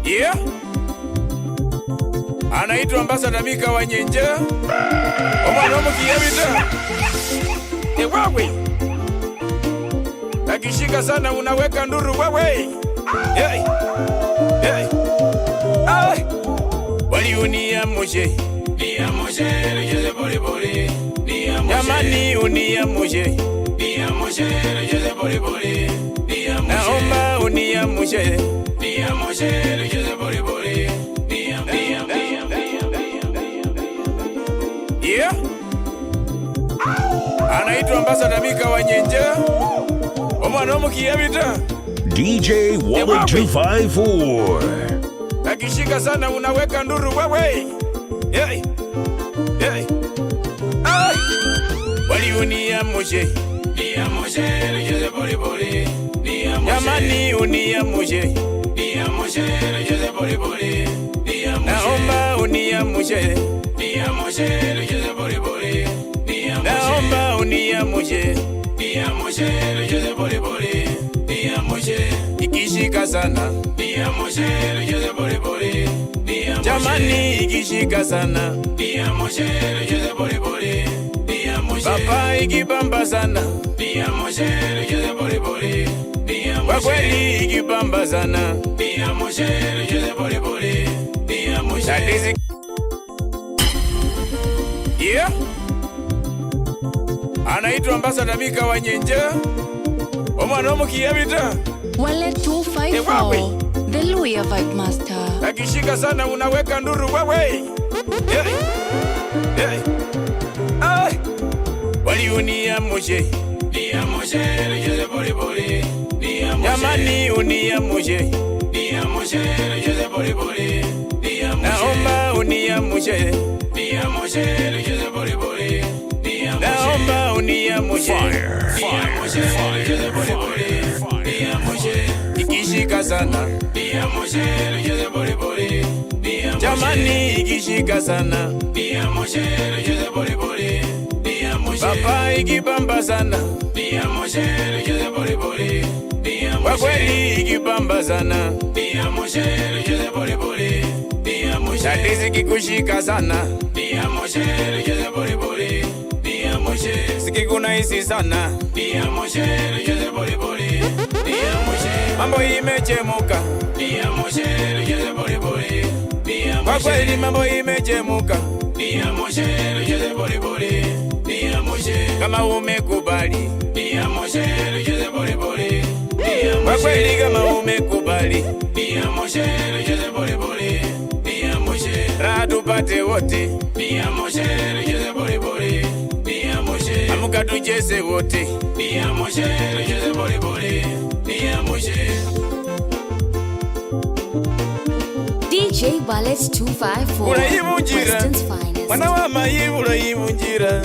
Yeah. Anaitwa Ambassador Mika wa Nyenje. Omwana omukiyabita. Ewawe. Akishika sana unaweka nduru wewe. Hey. Hey. Ay. Waliunia moje. Nia moje, rejeze pole pole. Nia moje. Yamani unia moje. Nia moje, rejeze pole pole. Nia moje. Naomba unia moje. Nia moje, rejeze pole pole. Nia Yeah. Anaitwa Ambassador Mika wa Nyenje. Omwana omukiyabita. DJ Wallet 254. Akishika sana unaweka nduru wewe. Hey. Hey. Ay. Waliunia moje. Nia moje, rejeze pole pole. Nia moje. Yamani unia moje. Nia moje, rejeze pole pole. Nia moje. Naomba unia moje. Nia moje, rejeze pole pole. Nia moje. Naomba unia moje. Nia moje, rejeze pole pole. Nia moje. Ikishika sana. Nia moje, rejeze pole pole. Nia moje. Jamani ikishika sana. Nia moje, rejeze pole pole. Nia moje. Papa ikibamba sana. Nia moje, rejeze pole pole. Nia moje. Kwa kweli ikibamba sana. Nia moje, rejeze pole pole. Nia moje. Yeah. Anaitwa Ambassador Mika wa Nyenje. Omwana omukiyabita. Wallet 254. The Luya Vibe Master. Akishika sana unaweka nduru wewe. Hey. Hey. Ay. Waliunia moje. Nia moje, rejeze pole pole. Nia moje. Yamani unia moje. Nia moje, rejeze pole pole. Nia moje. Naomba unia moje. Nia moje, rejeze pole pole. Nia moje. Naomba unia moje. Nia moje, rejeze pole pole. Nia moje. Ikishika sana. Nia moje, rejeze pole pole. Nia moje. Jamani ikishika sana. Nia moje, rejeze pole pole. Nia moje. Papa ikibamba sana. Nia moje, rejeze pole pole. Nia moje. Kwa kweli ikibamba sana. Nia moje, rejeze pole pole. Nia moje. Tatizi kikushika sana. Nia moje, rejeze pole pole. Nia moje. Sikikuna hisi sana. Nia moje, rejeze pole pole. Nia moje. Mambo imechemuka. Nia moje, rejeze pole pole. Nia moje. Kwa kweli mambo imechemuka. Nia moje, rejeze pole pole. Nia moje. Kama umekubali. Nia moje, rejeze pole pole. Nia moje. Kwa kweli kama umekubali. Nia moje, rejeze pole pole. Nia moje. Raha tupate wote. Nia moje, rejeze pole pole. Nia moje. Amuka tucheze wote. Nia moje, rejeze pole pole. Nia moje. DJ Wallet 254. Urayibungira. Weston's finest. Mwana wa mayi urayibungira.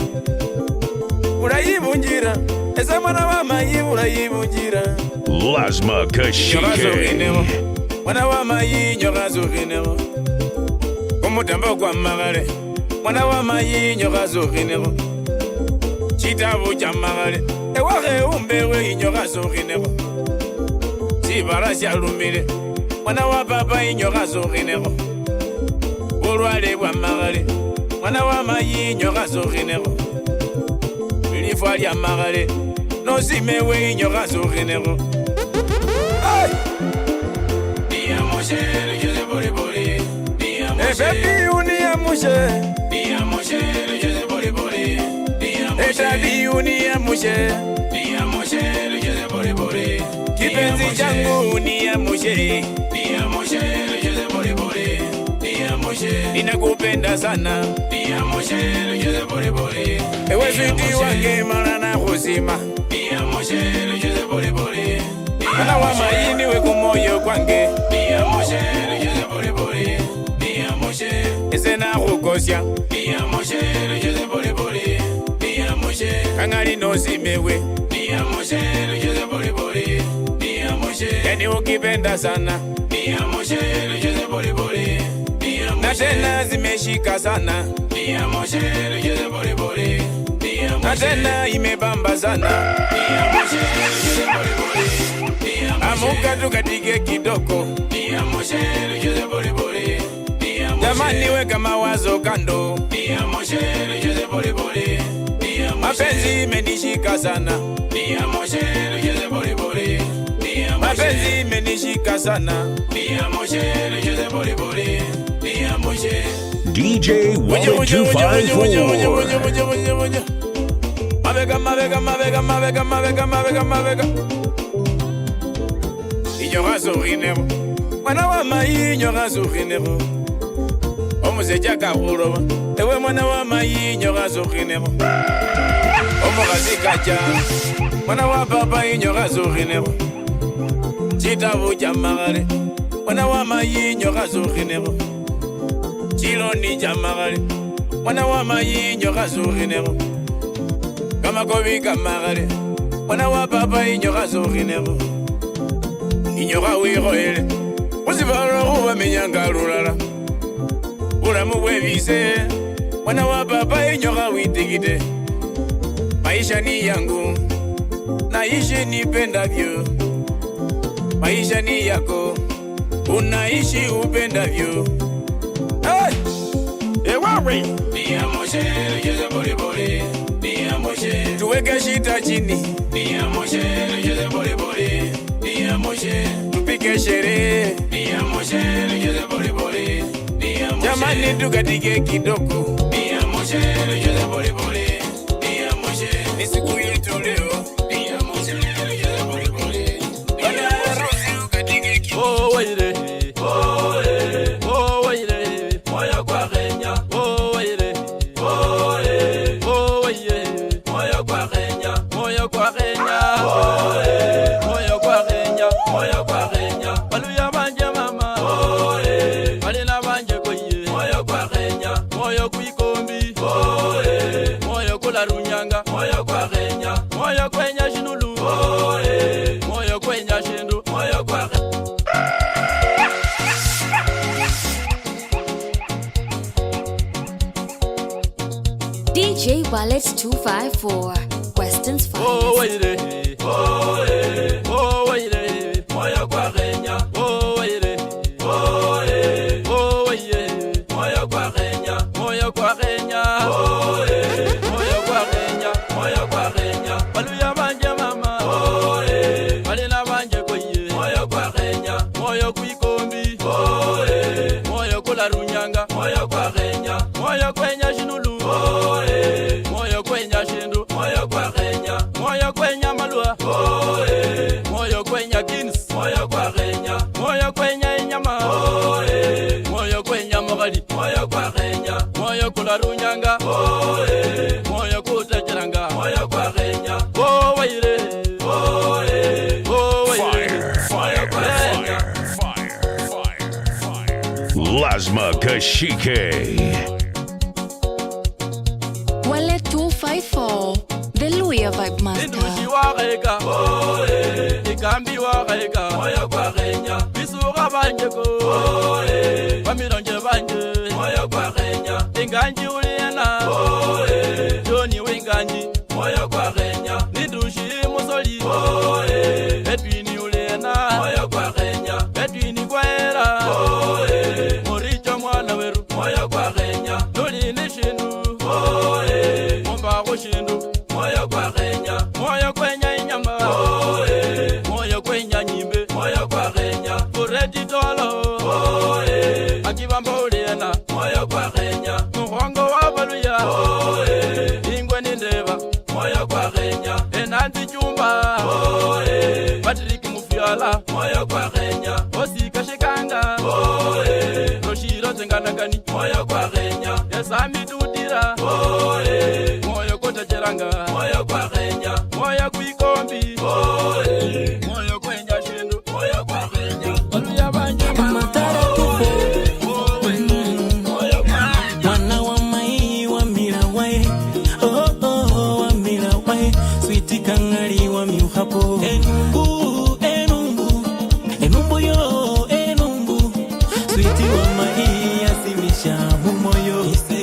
Urayibungira. Esa mwana wa mayi urayibungira. Lazma Kashike. Mwana wa mayi nyorazo rinero. Omutamba kwa magale. Mwana wa mayi nyorazo rinero. Chitabu cha magale. Ewahe umbewe nyorazo rinero. Sibara shalumile. Mwana wa papa nyorazo rinero. Olwale bwa magale. Mwana wa mayi nyorazo rinero. Bilifwa lya magale. Nosimewe nyorazo rinero. Ay! Nia moje, rejeze pole pole. Nia moje. Baby unia moje. Nia moje, rejeze pole pole. Nia moje. Baby unia moje. Nia moje, rejeze pole pole. Kipenzi changu unia moje. Nia moje, rejeze pole pole. Nia moje. Ninakupenda sana. Nia moje, rejeze pole pole. Ewe sweetie wange mara na kuzima. Nia moje, rejeze pole pole. Mwana wa maini we kumoyo kwange. Nia moje, rejeze pole pole. Nia moje. Ese na kukosya. Nia moje, rejeze pole pole. Nia moje. Kangali no simewe. Nia moje, rejeze pole pole. Nia moje. Yani ukipenda sana. Nia moje, rejeze pole pole. Nia moje. Na tena zimeshika sana. Nia moje, rejeze pole pole. Nia moje. Na tena imebamba sana. Nia moje, rejeze pole pole. Amuka tukatike kidogo. Niamshe nicheze pole pole. Jamani weka mawazo kando. Niamshe nicheze pole pole. Mapenzi imenishika sana. Niamshe nicheze pole pole. Mapenzi imenishika sana. Niamshe nicheze pole pole. Niamshe. DJ Wallet 254. Mavega. Ignora sorinero. Mwana wa mai ignora sorinero. Omuzeja karuro. Ewe mwana wa mai ignora sorinero. Omugazi kacha. Mwana wa papa ignora sorinero. Chitabu jamagare. Mwana wa mai ignora sorinero. Chiloni jamagare. Mwana wa mai ignora sorinero. Kama kobi kamagare. Mwana wa papa ignora sorinero. Ignora wiroele. Usivaro uwa minyanga lulala. Ulamu wevise. Mwana wa papa ignora witigide. Maisha ni yangu. Naishi nipendavyo. Maisha ni yako. Unaishi upendavyo. Hey! Ewawe! Niamshe nicheze pole pole. Niamshe. Tuweke shita chini. Niamshe nicheze pole pole. Niamshe. Tupike sherehe. Niamshe nicheze pole pole. Niamshe. Jamani tukatike kidogo. Niamshe nicheze pole pole. Niamshe. Ni siku yetu leo. Niamshe nicheze pole pole. Bana harusi ukatike kidogo. Oh waire. Oh waire. Moya kwa Kenya. Oh waire. Oh waire. Moya kwa Kenya. Moya kwa Kenya. Moya kwa Kenya. Moya kwa Kenya. Baluya banje mama. Balina banje koye. Moya kwa Kenya. Moya kuikombi. Moya kula runyanga. Moya kwa Kenya. Moya kwenya shinulu. Moya kwenya shindu. Moya kwa DJ Wallet 254. Weston's finest. Oh waire. Oh waire. Moya kwa Kenya. Oh waire. Oh waire. Moya kwa Kenya. Moya kwa Kenya. Moya kwa Kenya. Moya kwa Kenya. Baluya banje mama. Balina banje koye. Moya kwa Kenya. Moya kuikombi. Moya kula runyanga. Moya kwa Kenya. Moya kwenya shinulu. Moya kwenya shindu. Moya kwa Kenya. Moya kwenya malua. Moya kwenya Guinness. Moya kwa Kenya. Moya kwenya inyama. Moya kwenya mogali. Moya kwa Kenya. Moya kula runyanga. Moya kutecheranga. Moya kwa Kenya. Oh waire. Oh waire. Moya kwa Kenya. Lazma Kashike. Wallet 254. The Louis Vibe Master. Indushi wa Kenya. Ikambi wa Kenya. Moya kwa Kenya. Bisuga banje ko. Bamironje banje. Moya kwa Kenya. Inganji uliena. Joni winganji. Moya kwa Kenya. Nindushi musoli. Edwini uliena. Moya kwa Kenya. Edwini kwaera. Moricho mwana weru. Moya kwa Kenya. Nuli nishindu. Momba kushindu. Moya kwa Kenya. Moya kwenya inyama. Moya kwenya nyimbe. Moya kwa Kenya. Kureti tolo. Akibamba uliena. Moya kwa Kenya. Muhongo wa baluya. Ingwe nindeba. Moya kwa Kenya. Enanti chumba. Patrick Mufiala. Moya kwa Kenya. Osika shikanga. Roshiro tenganagani. Moya kwa Kenya. Esami tutira. Moya kotacheranga. Moya kwa Kenya. Moya kuikombi. Moya kwenya shindu. Moya kwa Kenya. Baluya banje Matara tupo. Mwana wa mai wa mirawai. Oh wa mirawai. Sweetie kangari wa miuhapo. Enumbu yo enumbu. Sweetie wa mai asimisha mumoyo. Ise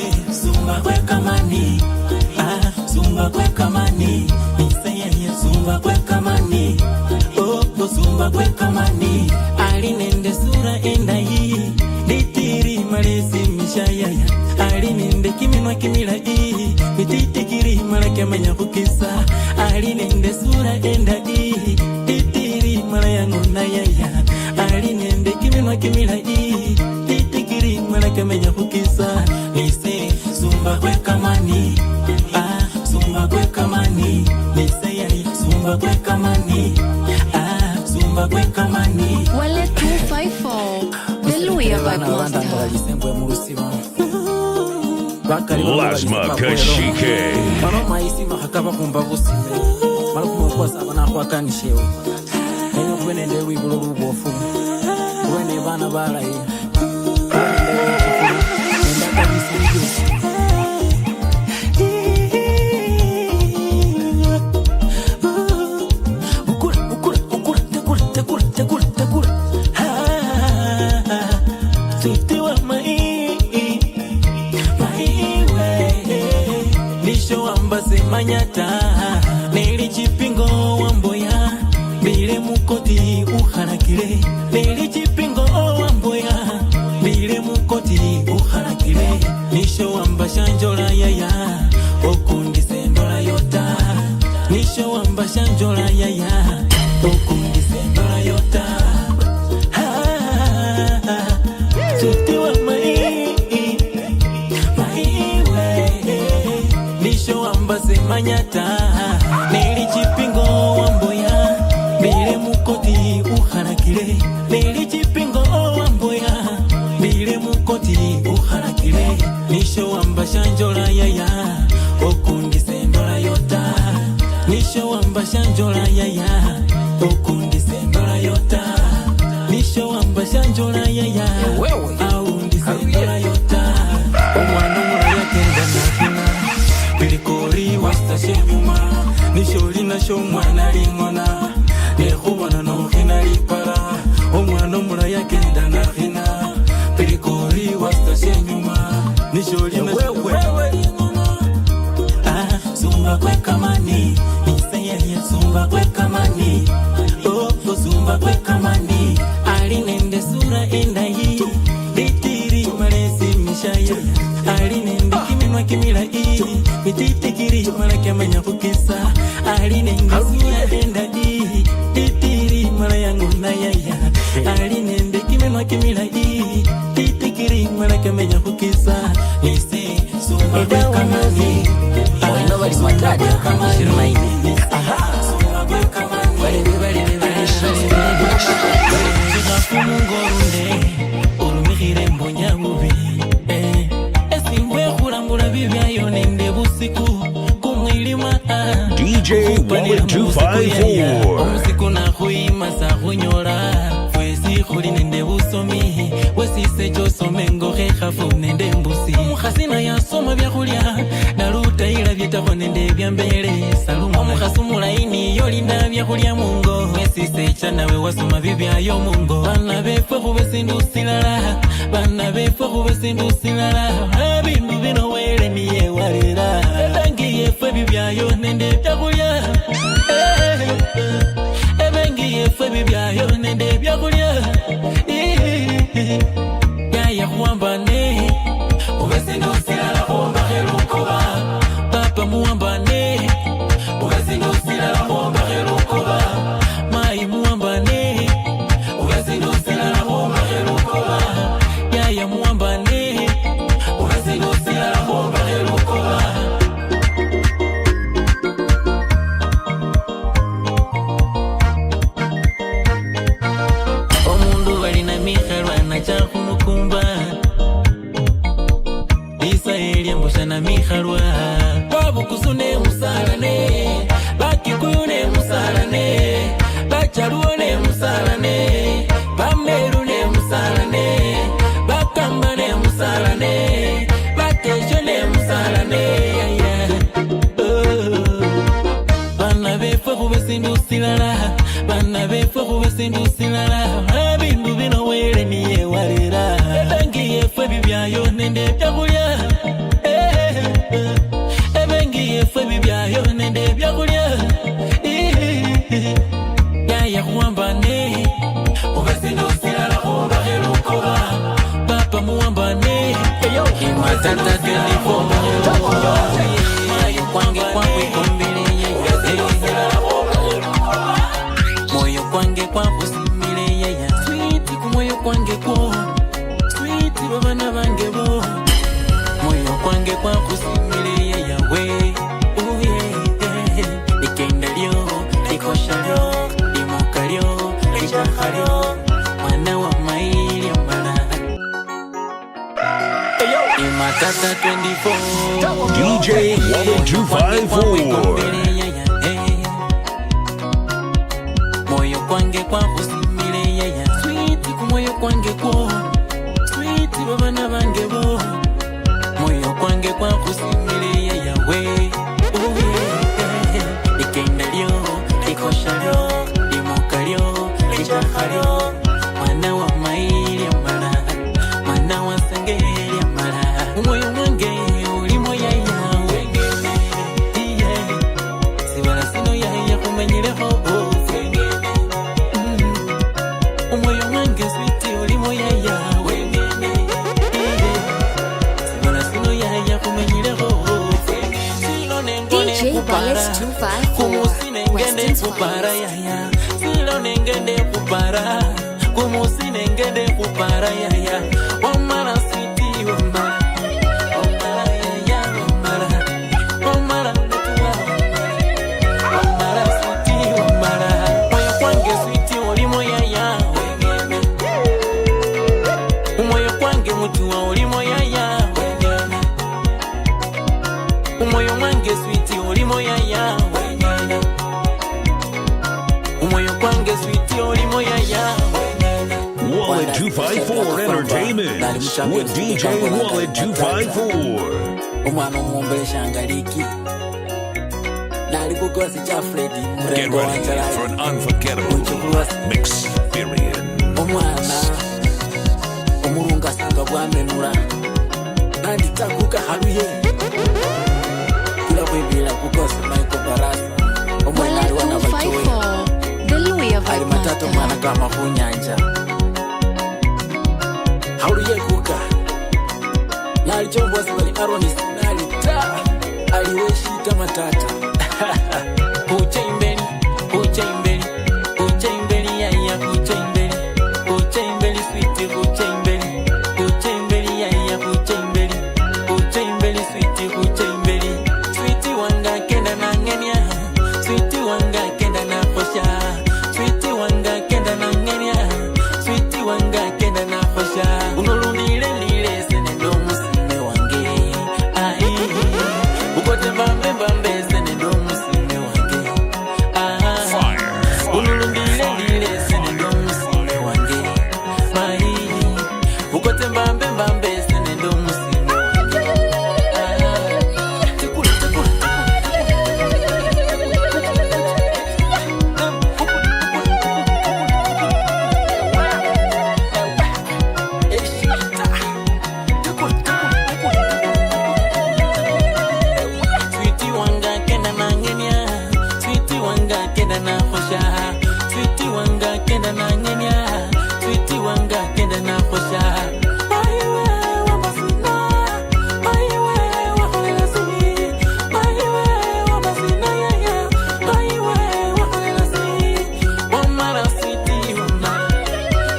sumba kwe kamani alinende sura endai ditiri malesi mishayaya alinende kiminwa kimila mititikiri malaki amanya kukisa alinende sura endai ditiri malayangu na yaya alinende kiminwa kimila titikiri malaki amanya kukisa nise sumba kwe kamani sumba kwe kamani nise yaya sumba kwe kamani sumba kwe kamani Wale 254 The Louis Vibe Monster Lasma Kashike Mano maisi mahakaba kumba busime Mano kumwa sabana kwa kanishewe Enyo kwene ndewi buluru bofu Kwene bana bala hii Manyata Neli chipingo wamboya Bile mukoti uharakile Neli chipingo wamboya Bile mukoti uharakile Nisho wamba shanjola yaya Okundi sendola yota Nisho wamba shanjola yaya Okundi sendola yota Suti wa Base manyata Neli chipingo wamboya Bile mukoti uharakile Neli chipingo wamboya Bile mukoti uharakile Nisho wamba shanjola yaya Okundi sendola yota Nisho wamba shanjola yaya Okundi sendola yota Nisho wamba shanjola yaya Aundi sendola yota Omwano muraya kenda nakina Bilikori wasta shenyuma Nisholi na shomwana lingona Nekubana no hina lipara Omwana muraya kenda na hina Bilikori wasta shenyuma Nisholi na shomwana lingona Sumba kwe kamani Nisaya sumba kwe kamani Sumba kwe kamani Alinende sura enda hii Ditiri malesi mishaya Alinende kiminwa kimila mititikiri malaki amanya kukisa alinende sura enda titiri malayangu na yaya alinende kimenwa kimila titikiri malaki amanya kukisa nise sumba kwe kamani nobody smatadi shirmaini sumba kwe kamani ngorunde urumihire mbonya ubi esimwe kurambura bibyayo nende busiku kumwilima DJ Wallet 254 omusiku nakhuyima sakhunyola fwesi khuli nende busomi wesise chosome ngokhehafu nende mbusi omukhasi nayasoma byakhulya nalutayila byetakho nende byambele saluma omukhasi mulaini yolinda byakhulya mungo wesise chanawe wasoma bibyayo mungo bana befwe khube sindu silala bana befwe khube sindu silala ebindu bino wele niye walira ebengi yefwe bibyayo nende byakhulya ebengi yefwe bibyayo nende byakhulya yaya khuwambane ube sindu silala khumbahelukoba papa muwambane ube sindu silala khumbahelukoba mai muwambane ube sindu silala khumbahelukoba yaya muwambane ube sindu silala khumbahelukoba omundu balina mikhalwa nachakhumukumba Israeli mbushana mikhalwa babukusu ne musalane bakikuyu ne musalane bachaluo ne musalane bameru ne musalane bakamba ne musalane batejo ne musalane bana befwe khube sindu silala bana befwe khube sindu silala ebindu bino wele niye walira ebengi yefwe bibyayo nende byakhulya ebengi yefwe bibyayo nende byakhulya yaya khuwambane Matata 24 moyo kwange kwa kuikombele moyo kwange kwa kusimile yaya sweet kumoyo kwange kwa sweet babana bange bo moyo kwange kwa kusimile yaya we oh yeah ikenda lyo ikosha lyo imoka lyo ijaha lyo mwana wa maili mbala Matata 24 DJ Wallet 254 moyo kwange kwa kusimile yaya sweet kumoyo kwange kwa sweet babana bange bo moyo kwange kwa kusimile yaya we oh yeah ikenda lyo ikosha lyo imoka lyo ijaha lyo mwana wa maili mbala mwana wa sangeli mbala moyo wange ulimo yaya wengene sibala sino yaya kumenyileho moyo wange sweet ulimo yaya wengene sibala sino yaya kumenyileho DJ Wallet 254 kumusine kupara yaya silo nengende kupara kumusine ngende kupara yaya wamara sweet wamara Wallet 254 Entertainment with DJ Wallet 254. Umwana umumbele shangaliki Nali kugosi cha Freddy Get ready for an unforgettable experience. Umwana umurunga sanga bwamenura Nandi takuka haruye Kila webila kugosi Michael Barasa Umwana Wallet wana bachowe 254 The Louis of Ali matatu mwana kama hunyanja Haruye kuka Nali chombo wasibali Aronis Nali ta Aliweshita matata Kucha imbeli Kucha imbeli Kucha imbeli yaya Kucha imbeli Kucha imbeli sweet Kucha imbeli Kucha imbeli yaya Kucha imbeli Kucha imbeli sweet Kucha imbeli Sweet wanga kenda na ngenya Sweet wanga kenda na kosha Sweet wanga kenda na ngenya Sweet wanga kenda na kosha Unolundile lile sene ndo musime wange Ai Ukote mbambe mbambe sene ndo musime wange Unolundile lile sene ndo musime wange Mai Ukote mbambe mbambe sene ndo musime wange Tekula tekula Sweetie wanga kenda na ngenya Sweetie wanga kenda na khosha Sweetie wanga kenda na ngenya Sweetie wanga kenda na khosha Maiwe wa masina Maiwe wa khalasi Maiwe wa masina yaya Maiwe wa khalasi Wamara sweetie wamara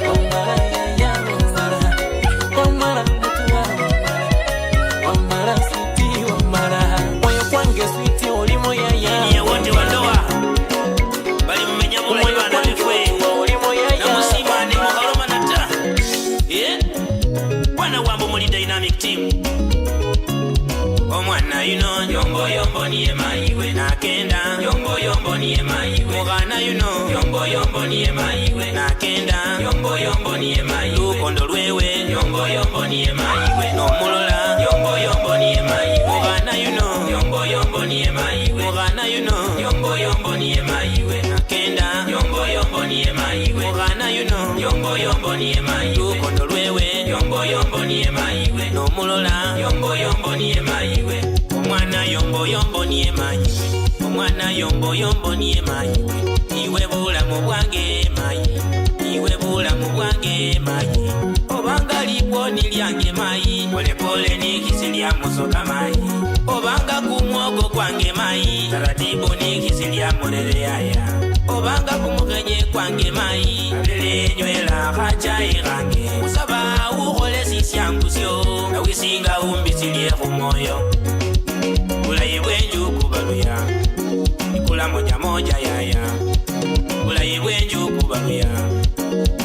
Wamara yaya wamara Wamara mutua Wamara sweetie wamara Moyo kwange sweetie ulimo yaya Ni wote wandoa bali mmenya mula ibana bifwe ulimo yaya na musima ni muharoma nata bwana wambo muli dynamic team omwana yuno yombo yombo niye mayiwe nakenda yombo yombo niye mayiwe mugana yuno yombo yombo niye mayiwe nakenda yombo yombo niye mayiwe lukondo lwewe yombo yombo niye mayiwe nomulola yombo yombo niye mayiwe mugana yuno yombo yombo niye mayiwe mugana yuno yombo yombo niye mayiwe nakenda yombo yombo niye mayiwe mugana yuno yombo yombo niye mayiwe lukondo lwewe yombo yombo niye mayiwe nomulola yombo yombo niye mayiwe omwana yombo yombo niye mayiwe omwana yombo yombo niye mayiwe iwe bulamu bwange mayi iwe bulamu bwange mayi obanga liponi lyange mayi pole pole nikisi soka mai obanga kumwogo kwange mai taratibu nikisilia morere yaya obanga kumugenye kwange mai abele nywela kachai range usaba ukhole sisyankusyo nawisinga umbisilie kumoyo ulaye bwenju kubaluya ikula moja moja yaya ulaye bwenju kubaluya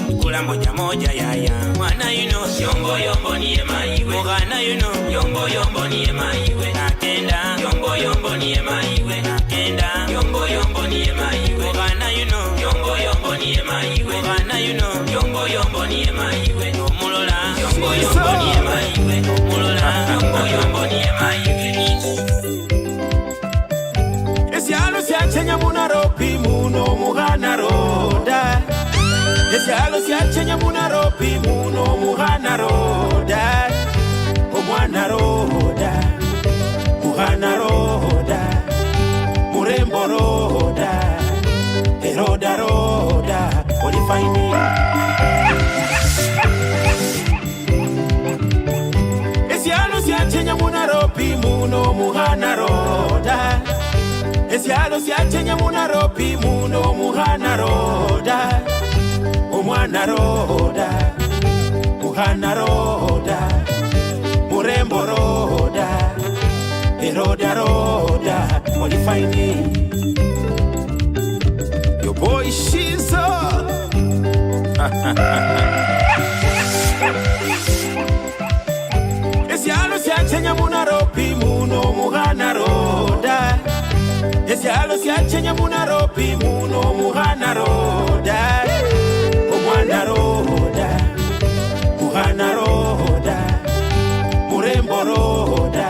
ikula moja moja yaya mwana yuno yombo yombo niye maiwe mwana yuno yombo yombo niye maiwe nakenda yombo yombo niye maiwe nakenda yombo yombo niye maiwe mwana yuno yombo yombo niye maiwe mwana yuno yombo yombo niye maiwe mulola yombo yombo niye maiwe mulola yombo yombo niye maiwe Esialo siachenya munaropi muno muhana roda Esialo siachenya munaropi muno muhana roda Omwana roda muhana roda Murembo roda Eroda roda Olifaini Esialo siachenya munaropi muno muhana roda Esialo siachenya munaropi muno muhana roda Omwana roda muhana roda Murembo roda Eroda roda Olifaini Your boy Shizo Esialo siachenya munaropi muno muhana roda Esialo siachenya munaropi muno muhana roda Omwana roda muhana roda Murembo roda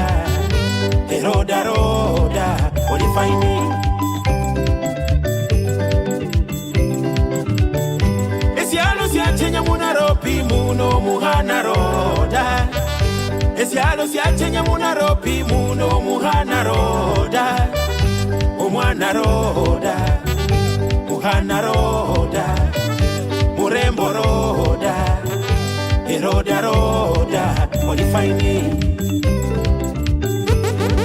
Eroda roda Olifaini Esialo siachenya munaropi muno muhana roda Esialo siachenya munaropi muno muhana roda Omwana roda muhana roda Murembo roda Eroda roda Olifaini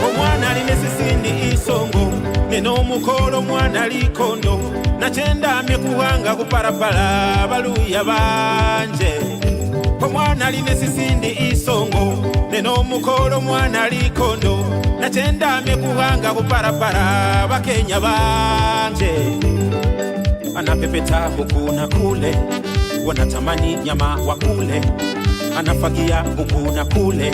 Omwana linesisindi isongo Neno mukolo mwana likondo Nachenda mekuhanga kuparapala Baluya banje Omwana linesisindi isongo Neno mukolo mwana likondo Nachenda mekuhanga kuparapala Bakenya banje Anapepeta huku na kule Wanatamani nyama wakule Anafagia huku na kule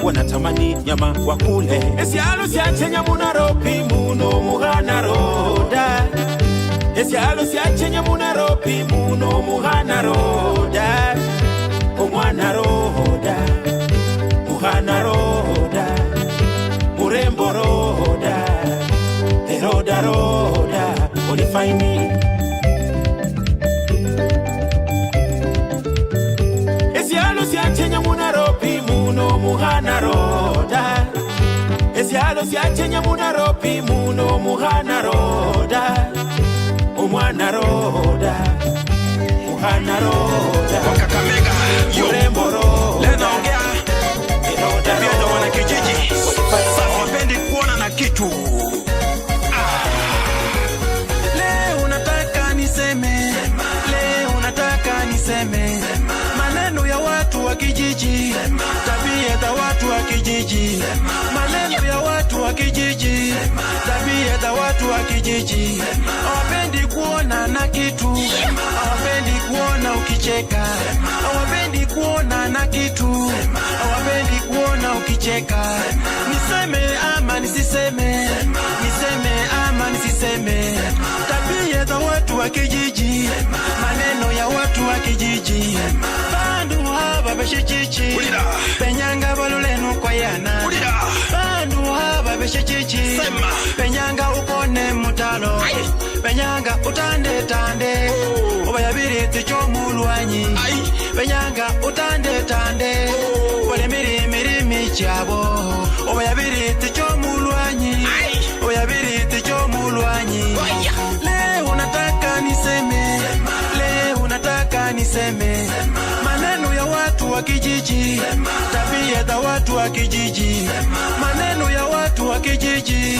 Wanatamani nyama wakule Esialo siachenya munaropi muno muhana roda Esialo siachenya munaropi muno muhana roda Omwana roda muhana roda Murembo roda Eroda roda Olifaini Esialo siachenya munaropi muno muhana roda Esialo siachenya munaropi muno muhana roda Omwana roda muhana roda Kakamega yo Murembo roda Lenaongea Tabia za wana kijiji Wapendi kuona na kitu Leo nataka niseme Leo nataka niseme maneno ya watu wa kijiji tabia za watu wa kijiji maneno ya watu wa kijiji tabia za watu wa kijiji hawapendi kuona na kitu hawapendi kuona ukicheka hawapendi kuona na kitu hawapendi kuona ukicheka niseme ama nisiseme niseme ama nisiseme tabia za watu wa kijiji maneno ya watu wa kijiji bandu haba beshichichi penyanga balulenu kwa yana bandu haba beshichichi penyanga ukone mutalo penyanga utande tande obayabiri ticho mulwanyi penyanga utande tande wale miri michabo obayabiri ticho mulwanyi obayabiri ticho mulwanyi leo nataka niseme leo nataka niseme maneno ya watu watu wa kijiji, tabia za watu wa kijiji, maneno ya watu wa kijiji,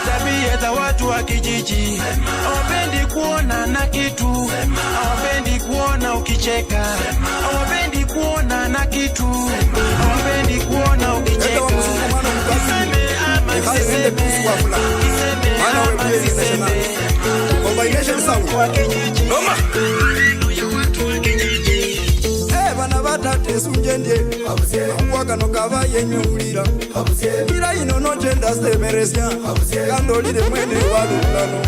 tabia za watu wa kijiji. Hawapendi kuona na kitu, hawapendi kuona ukicheka, hawapendi kuona na kitu, hawapendi kuona ukicheka. Kiseme ama kiseme, kiseme ama kiseme. Combination sound wa kijiji. Noma. Bana batate sunjendye wakano kava yenyulira kila ino no gender semeresya kandolire mwene walulano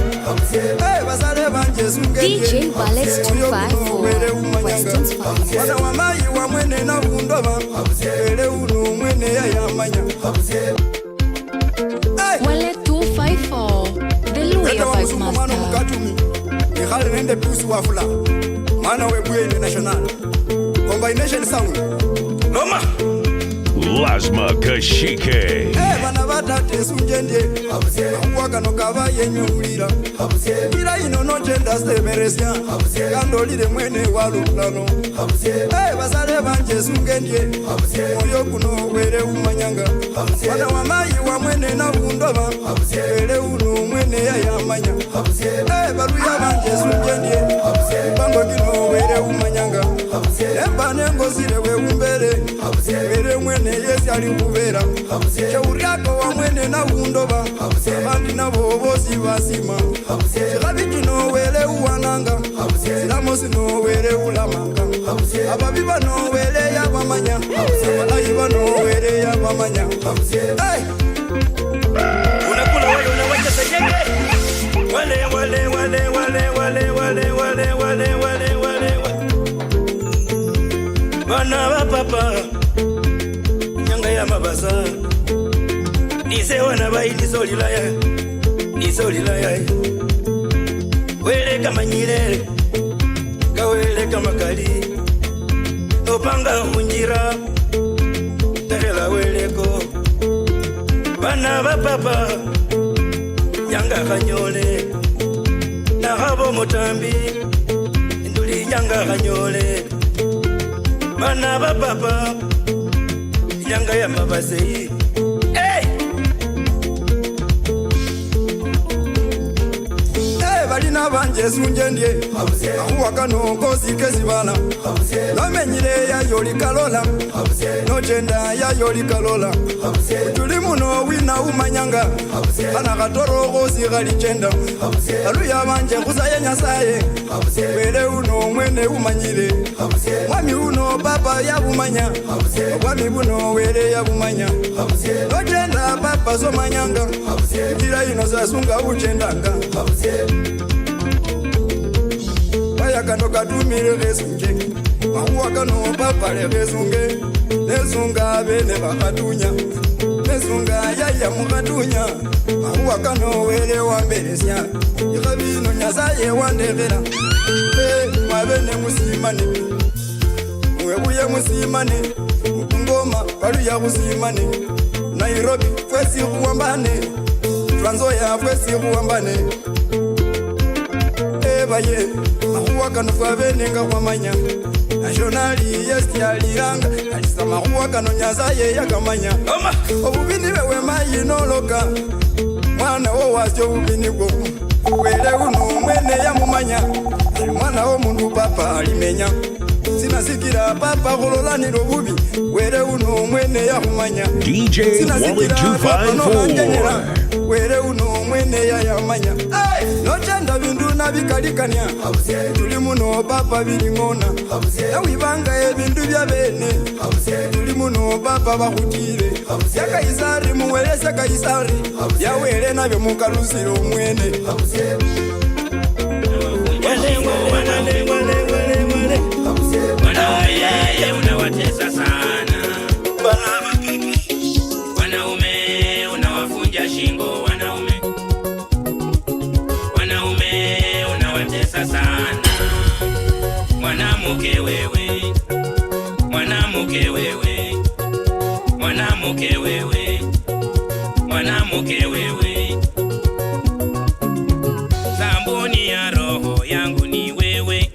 basale banje sungendye DJ Ballet 254 Western Spice. wana wamayi wa mwene na bundoba ele uno mwene yayamanya Wale 254 The Louis of Ice Master. mukatumi ikhali nende pusi wafula mwana webwene national combination sound Noma. Lasma Kashike. bana batate sunjendye wakano kava yenyulira kila ino no gender semeresya kandolire mwene walulano basale banje sungendye moyo kuno were umanyanga wana wamayi wa mwene na bundoba ele uno mwene yayamanya baluya banje sungendye bango kino were umanyanga embane ngozire we umbere were mwene yesi ali kubera shauriako wa mwene na bundoba bandi nabo bosi basima kabikino wele uwananga silamo sino wele ulamanga ababiba no wele yabamanya walayi bano wele yabamanya Unakula wale unawacha sejenge. Wale wale wale wale wale wale wale wale wale wale. Bana wa papa. Nyanga ya mabasa. Nise wana bai nisolilaya. Nisolilaya. Wele kama nyirere. Kawele kama kali. Opanga unjira. Tahela weleko. Bana ba papa Nyanga kanyole Na habo motambi Nduli nyanga kanyole Bana ba papa Nyanga ya mabasei. Hey! balina banje sunjendye wakano ngozi kezibana nomenyire ya yoli kalola no gender ya yoli kalola tuli muno wina umanyanga ana katoro gozi gali gender aluya banje kuzaye nyasaye wele uno mwene umanyire mwami uno papa ya bumanya mwami buno wele ya bumanya no gender papa so manyanga kila ino zasunga uchendanga Waya kano katumire resunge Mahuwa kano papale resunge Nesunga bene bakatunya Nesunga yaya mukatunya Mahuwa kano wele wamberesya Ikabino nyasaye wandegera Mabene musimane Mwebuye musimane Ngoma paluya musimane Nairobi fwesi kuwambane Tranzoya fwesi kuwambane Baye mahuwa kano fabenenga kwamanya nationali yesti aliranga alisa mahuwa kano nyasaye yakamanya obubini bewe mayi noloka mwana wo wasyo obubini bwo wele uno mwene yamumanya mwana wo mundu papa alimenya sinasikira papa kololanira obubi wele uno mwene yakumanya DJ Wallet 254 wele uno mwene yayamanya nochenda bindu nabikalikanya tuli muno papa bilingona yawibanga ebindu bya bene tuli muno papa bakutire yakaisari muwelese kaisari yawele nabyo mukalusiro mwene Wanaume unawatesa sana. Wanaume unawafunja shingo. Wanaume unawatesa sana. Mwanamke wewe. Mwanamke wewe. Mwanamke wewe. Mwanamke wewe. Sabuni ya roho yangu ni wewe.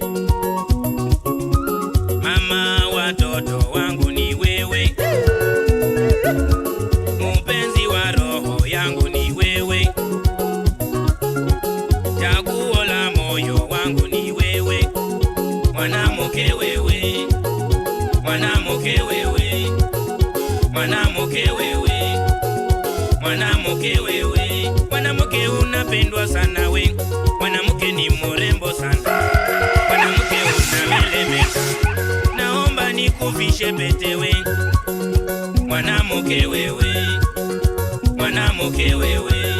Mama watoto wangu Mwanamuke wewe, mwanamuke wewe, mwanamuke wewe, mwanamuke wewe, mwanamuke unapendwa sana we, mwanamuke ni mrembo sana, mwanamuke unamelemeta, naomba nikuvishe pete we, mwanamuke wewe, mwanamuke wewe,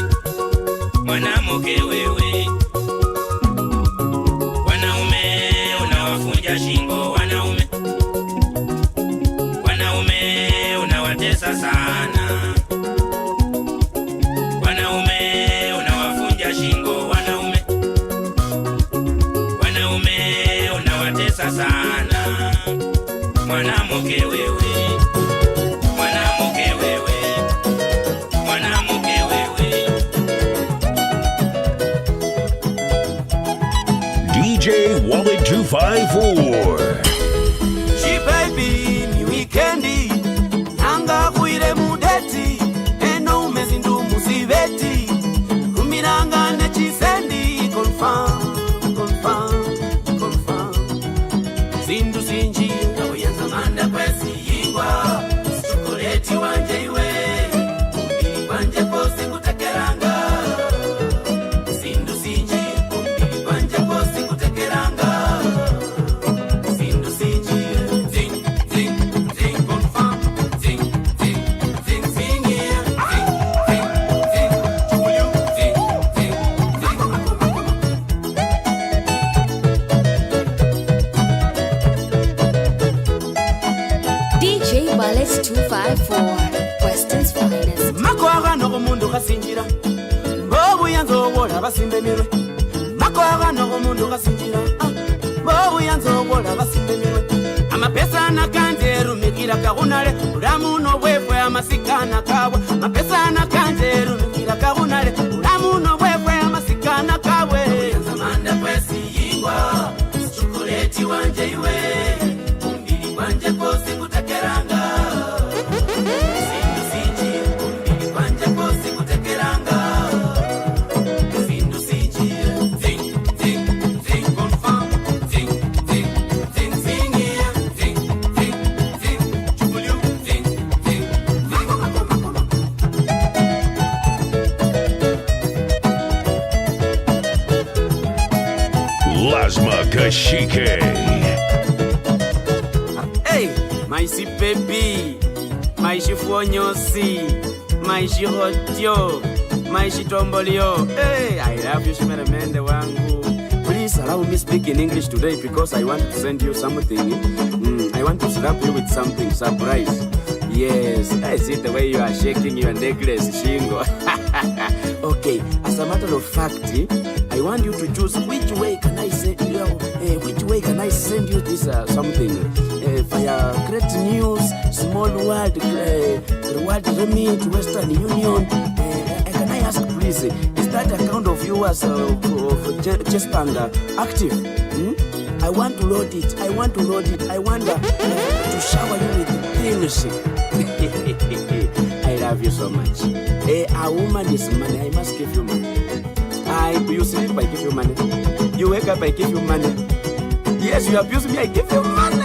mwanamuke wewe. Wanaume unawafunja shingo, wanaume, wanaume unawatesa sana, wanaume unawafunja shingo, wanaume, wanaume unawatesa sana, mwanamuke wewe, mwanamuke wewe, mwanamuke wewe. DJ Wallet 254. She baby ni weekendi nanga kuire mudeti eno umezi ndumu siveti kumiranga nechisendi confirm zindu zinji nabuyenza manda kwesi yingwa chokoleti wanje iwe umbili wanje posi kutekeranga zindu zinji umbili wanje posi kutekeranga zindu zinji zing zing zing confirm zing zing zing zing yeah zing zing zing zing DJ Wallet 254, Western's finest. makwaga no mundu kasinjira bobu yanzo bola basimbe mirwe makwaga no mundu kasinjira bobu yanzo bola basimbe mirwe amapesa na kanje rumikira kagunale ulamu no bwefwe amasikana kabwe amapesa na kanje rumikira kagunale ulamu no bwefwe amasikana kabwe zamanda kwesi yingwa chokoleti wanje iwe umbili wanje kosi kutakeranga Lazma Kashike. Hey, my si baby, my shifonyosi, my shihotyo, my shitombolio. Hey, I love you, shimeremende wangu. Please allow me speak in English today because I want to send you something. I want to slap you with something surprise. Yes, I see the way you are shaking your necklace, Shingo. Okay, as a matter of fact, I want you to choose which way can I send you, which way can I send you this something via Great News, Small World, World Remit, Western Union. Can I ask please, is that account of yours of Chespanga active? I want to load it. I want to to shower you with things. I love you so much. A woman is money. I must give you money. You sleep, I give you money. You wake up, I give you money. Yes, you abuse me, I give you money.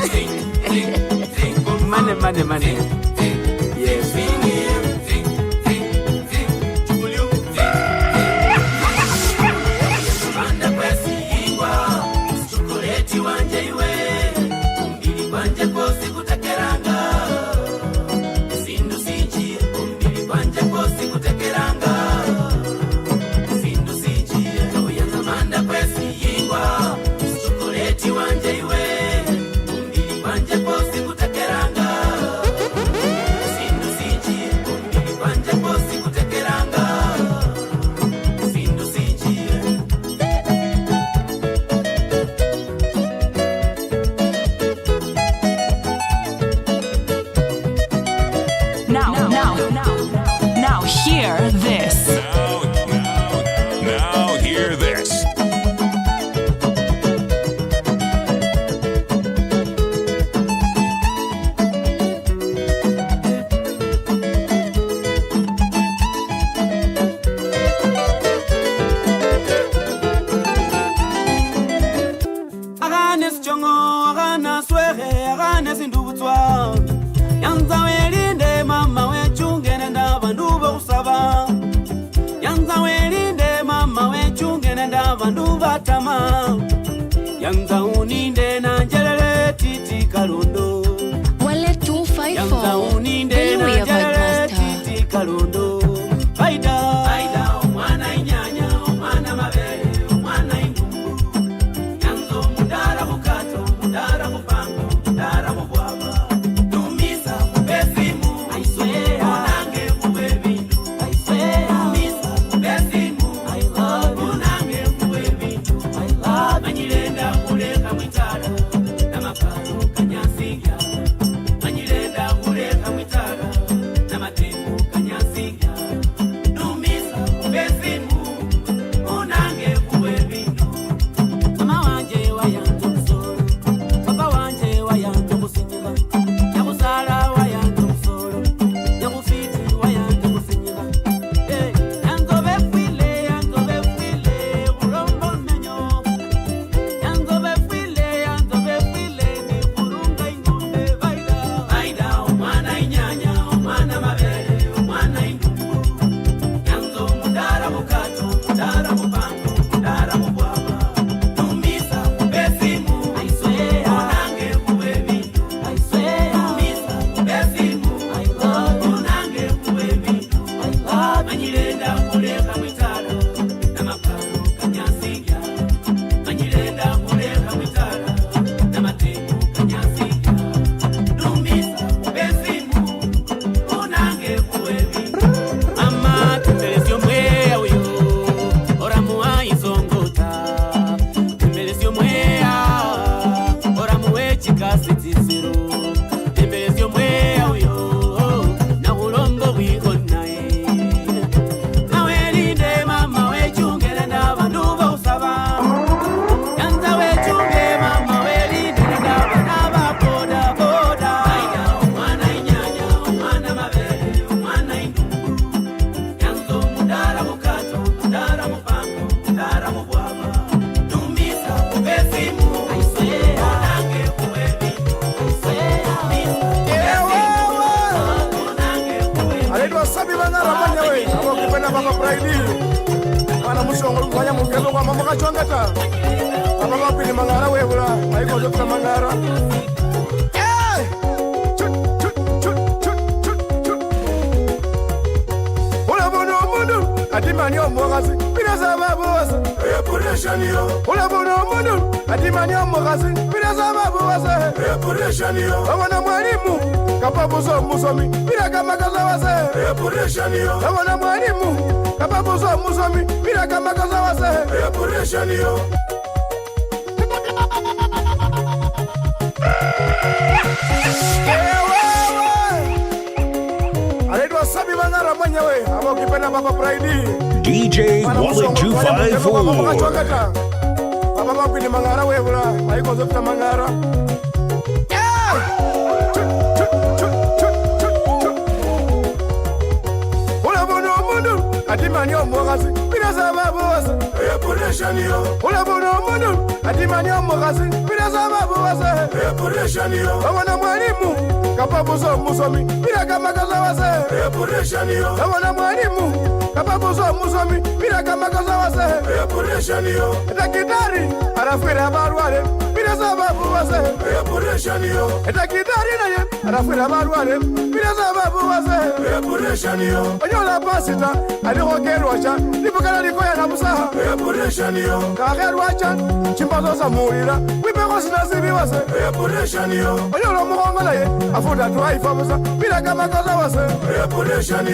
Money. Yes. sindubutswa yanza welinde mama wechungene ndabandu bokusaba yanza welinde mama wechungene ndabandu batama yanza uninde nanjelele titi kalundo Wale 254 yanza uninde nanjelele titi kalundo Baida omwana inyanya omwana mabele omwana indumbu yanzo mudara bukato mudara bupango mudara bubwaba dumisa kubesimu aiswe onange kubebindu aiswe dumisa kubesimu I love onange kubebindu I love manyilenda kuleka mwitala na makaru kanyasinga manyilenda kuleka mwitala na matembo kanyasinga Awana mwalimu kapabuzo musomi bila kama kaza wase awana mwalimu kapabuzo musomi bila kama kaza wase Anaitwa Sabi Mangara mwenyewe ama ukipenda Baba Pride DJ Wallet 254 Baba Mapini Mangara webula haiko zote Mangara Adimani omogasi bila sababu wase reputation Ulabono mundu adimani omogasi bila sababu wase reputation Awana mwalimu kapabuzo musomi bila kama kaza wase reputation Awana mwalimu kapabuzo musomi bila kama kaza wase reputation Etakidari arafira barwale bila sababu wase reputation Etakidari naye arafira barwale bila sababu wase reputation Onyola pasita alihogerwacha nibukala likoya na musaha reputation kagerwacha chimbazo za muira wibeko sinasibi wase reputation Onyola muhongola ye afuda tuwaifa musa bila kama kaza wase reputation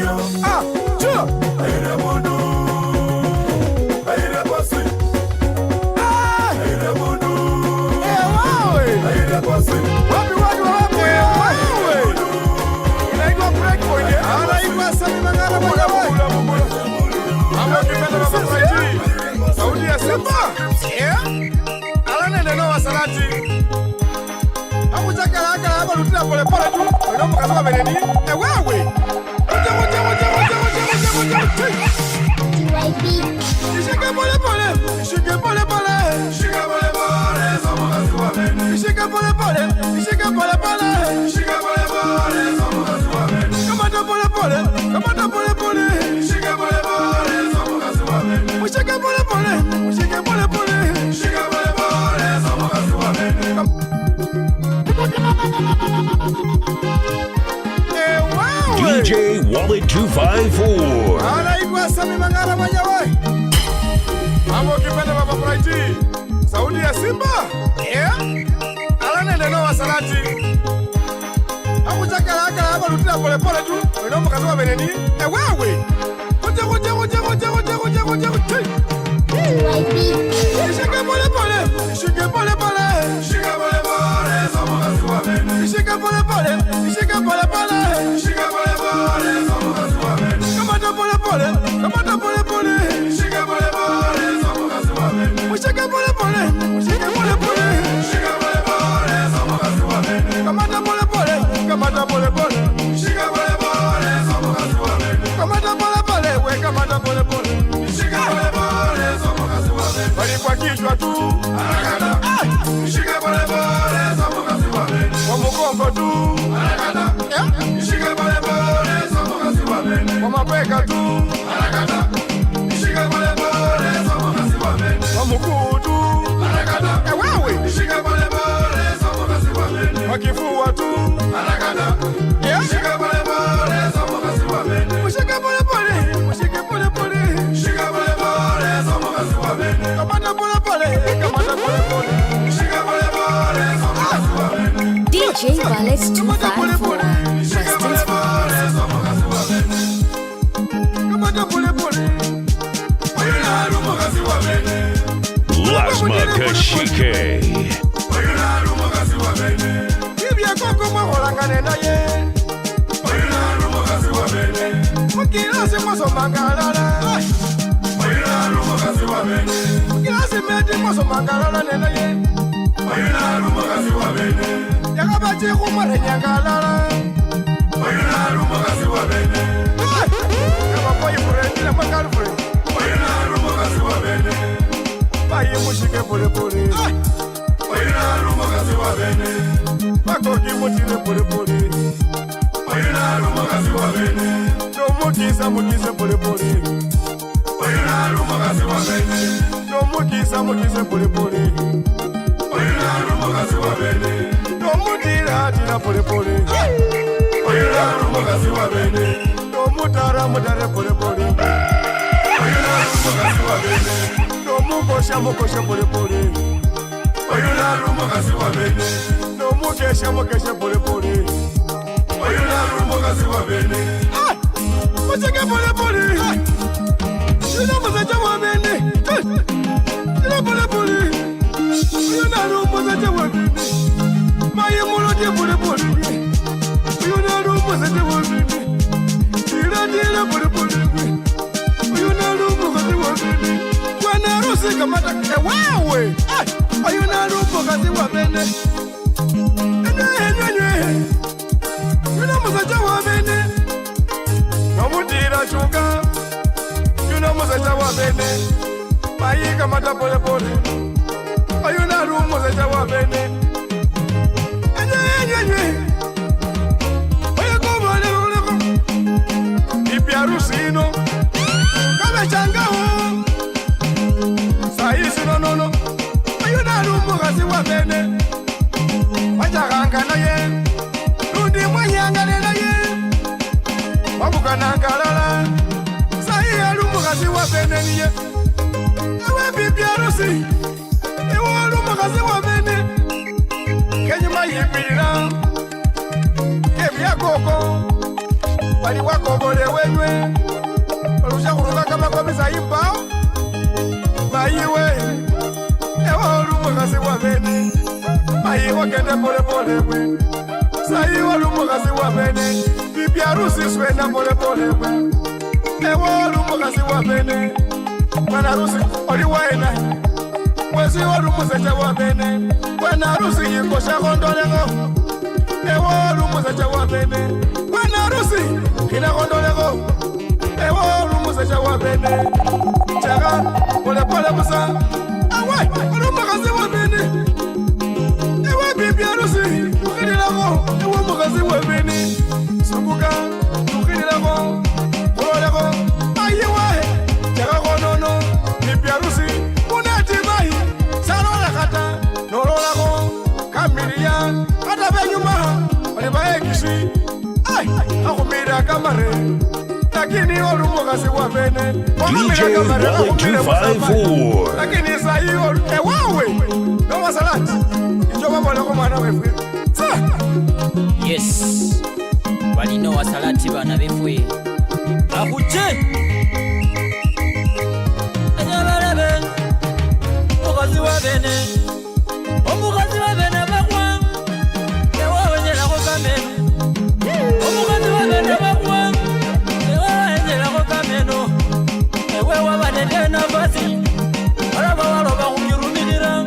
chuo aire mundu aire posi aire mundu wawe aire posi wapi wawe inaitwa breakpoint anaitwa Sabi Mangara mwenyewe Amokipenda Baba Pride Saudi ya Simba Alane neno wa salati Hakuchaka haka hapa lutia pole pole tu Ndomo kasema beneni wewe Ishike pole pole Ishike pole pole Ishike pole pole Ishike pole pole Ishike pole pole DJ Wallet 254. Anaitwa Sami Mangala mwenyewe. Hapo kipenda Baba Bright. Sauti ya Simba. Yeah. Alanende no wasalati. Hapo chakala hapo lutina pole pole tu. Ndio mkazoa beneni. Wewe. Oje. Shika pole pole. Shika pole pole. Shika pole pole. Somo kazoa beneni. Shika pole pole. Shika pole pole. Shika pole pole. Somo kazoa beneni. Kamata pole pole. Kamata pole pole. Shika pole pole. Somo kazoa beneni. Mushika pole pole. Mushika pole pole. Shika pole pole. Somo kazoa beneni. Kamata pole pole. Kamata pole pole. Shika pole pole. Somo kazoa beneni. Kamata pole pole. We kamata pole pole. Shika pole pole. Somo kazoa beneni. Bali kwa kichwa tu. Harakata. Shika pole pole. Somo kazoa beneni. Kwa mgongo tu. Harakata. Shika pole pole. Somo kazoa beneni. Kwa mabega tu. Harakata. Shika pole pole. Somo kazoa beneni. Kwa mguu tu. Harakata. Wewe. Shika pole pole. Somo kazoa beneni. Kwa kifua tu. Harakata. Shika pole pole. Somo kazoa beneni. Shika pole pole. Shika pole pole. Shika pole pole. Somo kazoa beneni. Kamata pole pole. Kamata pole pole. Shika pole pole. Somo kazoa beneni. DJ Wallet 254. Preston's Finest. Lasma Kashike. Bayi mushike pole pole. Oyina rumo kasi wa bene. Bakoki mutile pole pole. Oyina rumo kasi wa bene. Mukise pole pole. Oyina rumo kasi wa bene. Mukise pole pole. Oyina rumo kasi wa bene. Mutira pole pole. Oyina rumo kasi wa bene. Mutara pole pole. Oyina rumo kasi wa bene. Mukosha pole pole. Oyuna rumo kasi wa bene. No mukesha pole pole. Oyuna rumo kasi wa bene. Mucheke pole pole. Oyuna muzacha wa bene. Oyuna pole pole. Oyuna rumo muzacha wa bene. Maye muloti pole pole. Oyuna rumo muzacha wa bene. Tira pole pole. Oyuna rumo kasi wa bene. Wana rusi kamata wewe. Ayuna rupo kazi wa bene. Enye. Yuna muzacha wa bene. Namutira chuka. Yuna muzacha wa bene. Bayi kamata pole pole. Ayuna rupo muzacha wa bene. Enye. Oya kubale uleko. Ipia rusino. Kame changao. No. Ayuna rumo kasi wa bene. Wajaganga na ye. Rudi mwanyanga na ye. Wabuka na kalala. Sayi rumo kasi wa bene niye. Ewe bibi arusi. Ewe rumo kasi wa bene. Kenyuma yipira. Kebya koko. Wali wako bole wenwe. Walusha kuruka kama kwa misa imbao. Bayiwe, ewa rumo kasi wa bene. Bayiwe kende pole pole we. Sayiwe rumo kasi wa bene. Bibi arusi swenda pole pole we. Ewa rumo kasi wa bene. Wana arusi oliwaina. Wezi wa rumo secha wa bene. Wana arusi yikosha kondolego. Ewa rumo secha wa bene. Wana arusi ina kondolego. Ewa rumo secha wa bene. Chaga pole pole busa. Awe, rumo kasi wa bene. Ewa bibi arusi, ukini lago. Ewa mukasi wa bene. Sukuka, ukini lago. Polo lago. Ayewa, chaga konono. Bibi arusi, unati bayi. Sarola kata, noro lago. Kamilia, kata benyuma. Wale baye kishi. akumira kamare lakini olumukasi wa bene DJ Wally 254 lakini sayi ewawe no masalati ijoba bona ko mwana wefwe Yes balino wasalati bana befwe akuje anyabalebe okazi wa bene omukazi wa bene bakwa ewawe nyela ko kameno omukazi wa bene bakwa ewawe nyela ko kameno ewe wabanende nafasi alaba waloba kunyurumirira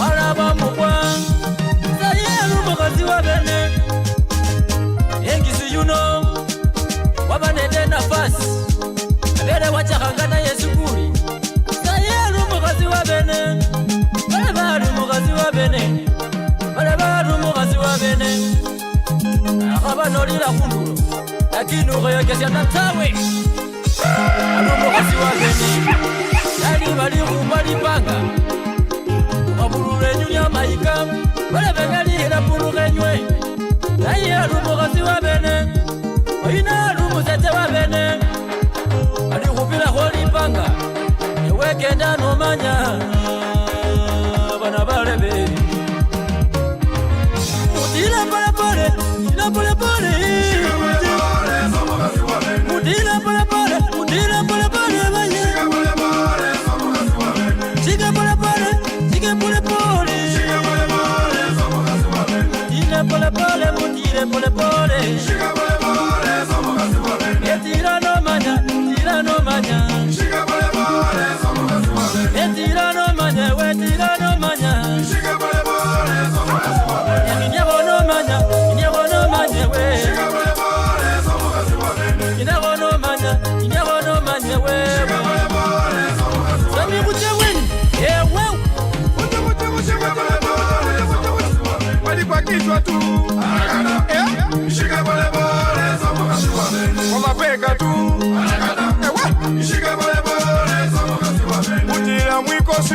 alaba mukwa sayelu mukazi wa bene engisi yuno wabanende nafasi abere wachakangana yesukuri sayelu mukazi wa bene balebali mukazi wa bene balebali mukazi wa bene akabanolila kundulo lakini ukayokesya natawe alu mukazi wa bene yali bali kubalipanga wabulule nyunya mayika balebengalihila pulukenywe naye alu mukazi wa bene oyina alu musete wa bene ali kupila kolipanga ewekenda nomanya bana balebe mutila polepole mutila polepole mutila polepole mutila polepole banye shika polepole shika polepole mutila polepole mutila polepole etira nomanya tira nomanya etira nomanya wetira nomanya inyego nomanya we inyego nomanya we sami kucheweni ewe wali kwa kichwa tu shika pole pole kwa mapeka tu shika pole pole mutira mwikosi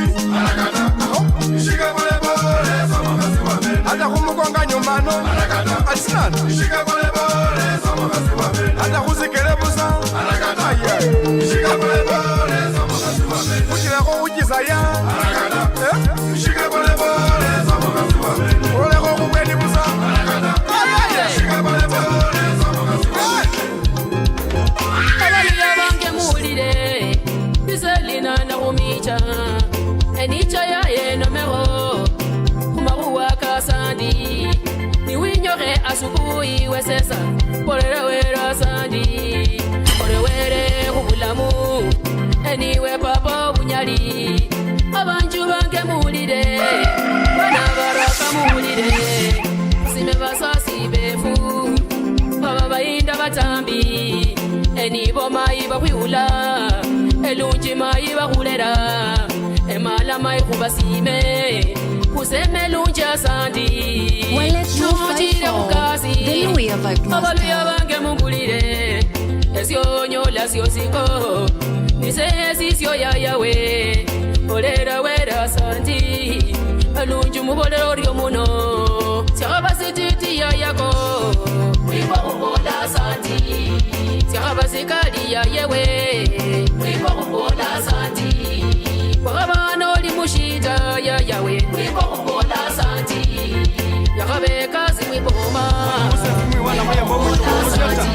shika pole pole hata kumukonga nyumbano alisinana shika pole pole hata kuzikelebusa shika pole pole mutira ko ujisaya shika pole pole ole ko kubeni busa shika pole pole enicha ya yenomero kumaruwa kasandi niwinyore asubuhi wesesa polewera sandi polewere kubulamu eniwe papa bunyali abanju bange mulide bana baraka mulide sime basasi befu baba bayinda batambi enibo mayi bakwiula elunji mayi bakulera emala mayi kubasime kuseme lunji asandi nujire kukazi abaluya bange mungulire esyonyola syosiko nisesisyo yayawe olera wera asandi elunji mubolero oryo muno syabasititi yayako wikwa kubola asandi syabazikali yayewe wikwa kubola asandi Wabana oli mushita ya yawe wiko kubola santi yakabe kazi wiboma wana moya bomu kushata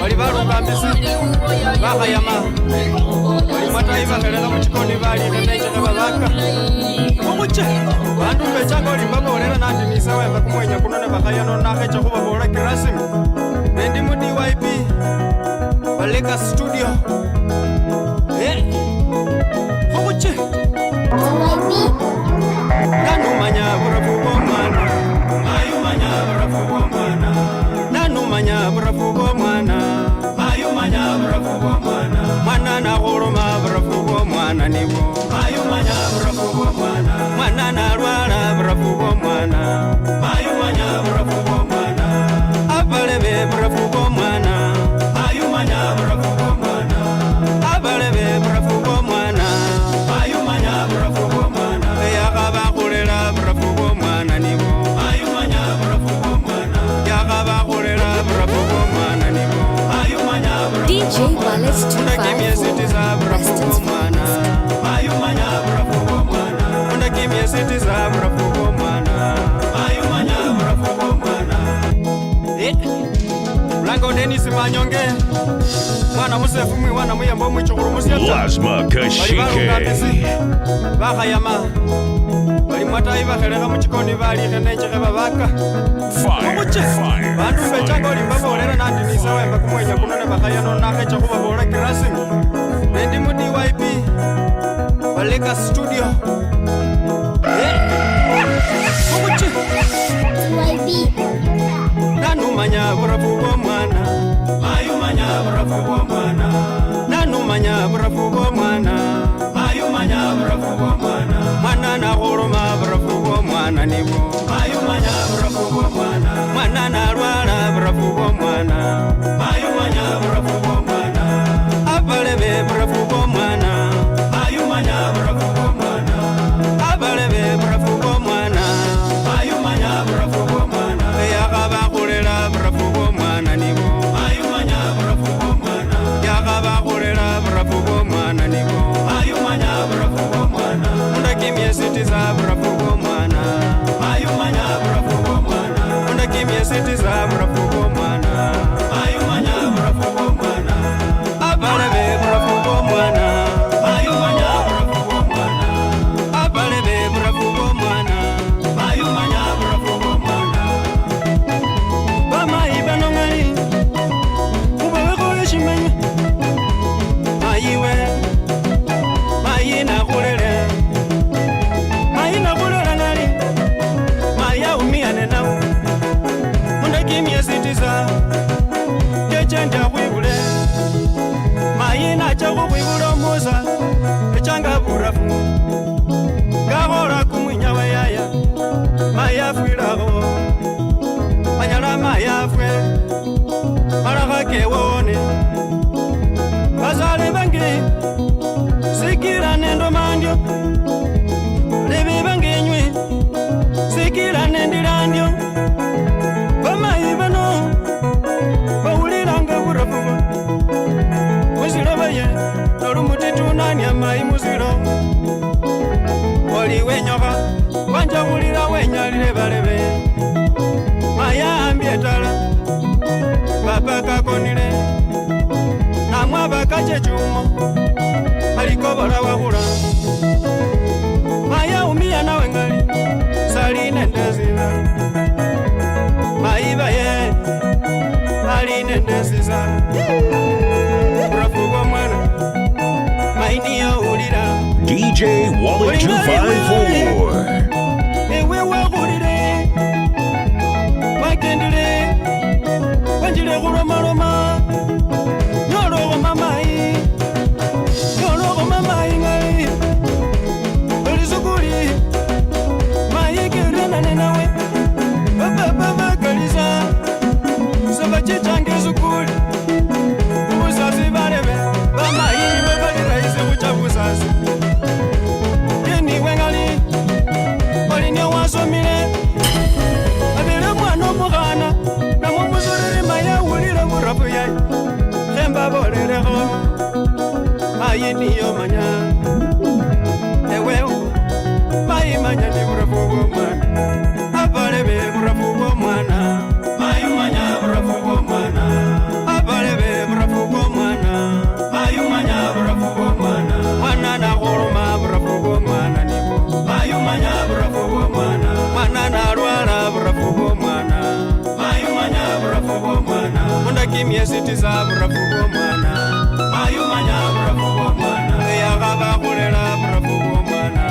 bali baruka mbisi baka yama bali mataiva kalela muchikoni bali nemecha babaka umuche bandu mbechanga oli baba olera nandi nisawa yamba kumwenya kunone bakayano nakecha kuba bola kirasimu nendi mu DYP baleka studio umuche nanumanya burafu bomwana ayumanya burafu bomwana nanumanya burafu bomwana ayumanya burafu bomwana mwana na goroma burafu bomwana nibo ayumanya burafu bomwana mwana na rwala burafu bomwana ayumanya burafu bomwana abalebe burafu bomwana ayumanya burafu bomwana abalebe burafu bomwana ayumanya burafu bomwana yakaba kulela burafu bomwana nibo ayumanya burafu bomwana yakaba kulela Dennis Manyonge mwana musefu mwi wana muyembo mwichukuru musiata Lasma Kashike Bahayama bali mwatayi bakhelekha muchikoni balikhe nechekhe babaka Mubuche bandu bechanga olimba bolera nandi nisawemba kumwenya kuno ne bakhayano nakhecha khubabola kirasimi Nendi mu DYP Baleka studio Mubuche DYP Nanumanya burafu bwa mwana Mayumanya burafu bwa mwana Nanumanya burafu bwa mwana Mayumanya burafu bwa mwana Mwana na khuluma burafu bwa mwana nibo Mayumanya burafu bwa mwana Mwana na lwala burafu bwa mwana Mayumanya burafu bwa mwana Abalebe burafu bwa mwana Mayumanya burafu bwa mwana Abalebe burafu bwa mwana Mayumanya burafu bwa mwana Yakaba khulela burafu bwa mwana nibo Mayumanya burafu bwa mwana Yakaba khulela burafu bwa mwana nibo Mayumanya burafu bwa mwana Undakimye siti za burafu bwa mwana Mayumanya burafu bwa mwana Undakimye siti za burafu bwa mwana Mayumanya burafu bwa mwana Abalebe burafu bwa mwana Mayumanya burafu bwa mwana Abalebe burafu bwa mwana Mayumanya burafu bwa mwana Bamayi banongali Ubawekole shimenye Mayiwe Mayina khulele Mayina khulela ngali Maya umiyane nawo Undakimye sitiza Kechenda khwibule Mayina cha khukhwibula omusa Echanga burafu Ngakhola kumwinya wa yaya Maya fwilakho Manyala maya fwe Malakha kewone Basale bangi Sikira nendo mandyo Lebi bangi nywi Sikira nendilandyo Bamayi bano Bawuliranga burafu Muzilo baye Nolumutitu nani amayi muzilo Oli wenyoka Wanja hulira wenyalire balebe Maya ambye tala Papa kakonile Namwa bakache chumo Aliko bola wahula Maya umia nawe ngali Saline ndezila Maiba ye Aline ndezila Burafu kwa mwana Maini ya ulira DJ Wally 254 Ewe wahulire Wakendile Wanjile kuloma loma Nyolo mamayi Nyolo mamayi ngali Elisukuli Mayi kirena nenawe Baba kaliza Saba chichange sukuli Ubusazi balebe Bamayi babalira ise kuchabusazi Yeni wengali Walinyo wasomile Abele mwana omukhana Namwe musolele maya wulile burafu yayi Khemba bolelekho Mayi niyo manya Ewe Mayi manya ni burafu bwa mwana Abalebe burafu bwa mwana Mayi manya burafu bwa mwana Abalebe burafu bwa mwana Mayi manya burafu bwa mwana Mwana na khuluma burafu bwa mwana nibo Mayi manya burafu bwa mwana Mwana na lwala burafu bwa mwana Mayi manya burafu bwa mwana Undakimye siti za burafu bwa mwana Mayi manya burafu bwa mwana Yakaba khulela burafu bwa mwana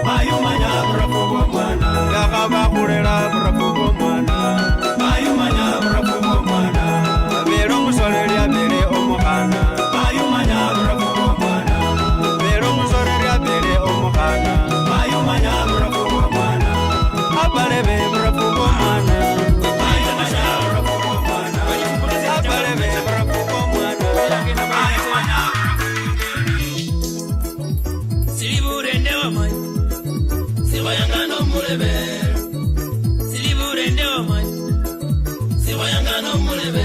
Mayi manya burafu bwa mwana Yakaba khulela burafu bwa mwana Mayi manya burafu bwa mwana Abele omusoleli abele omukhana Mayi manya burafu bwa mwana Abele omusoleli abele omukhana Mayi manya burafu bwa mwana Abalebe burafu bwa mwana Mayi manya burafu bwa mwana Abalebe burafu bwa mwana Mayi manya Silibure ndewa mai Siwayangano mulebe Silibure ndewa mai Siwayangano mulebe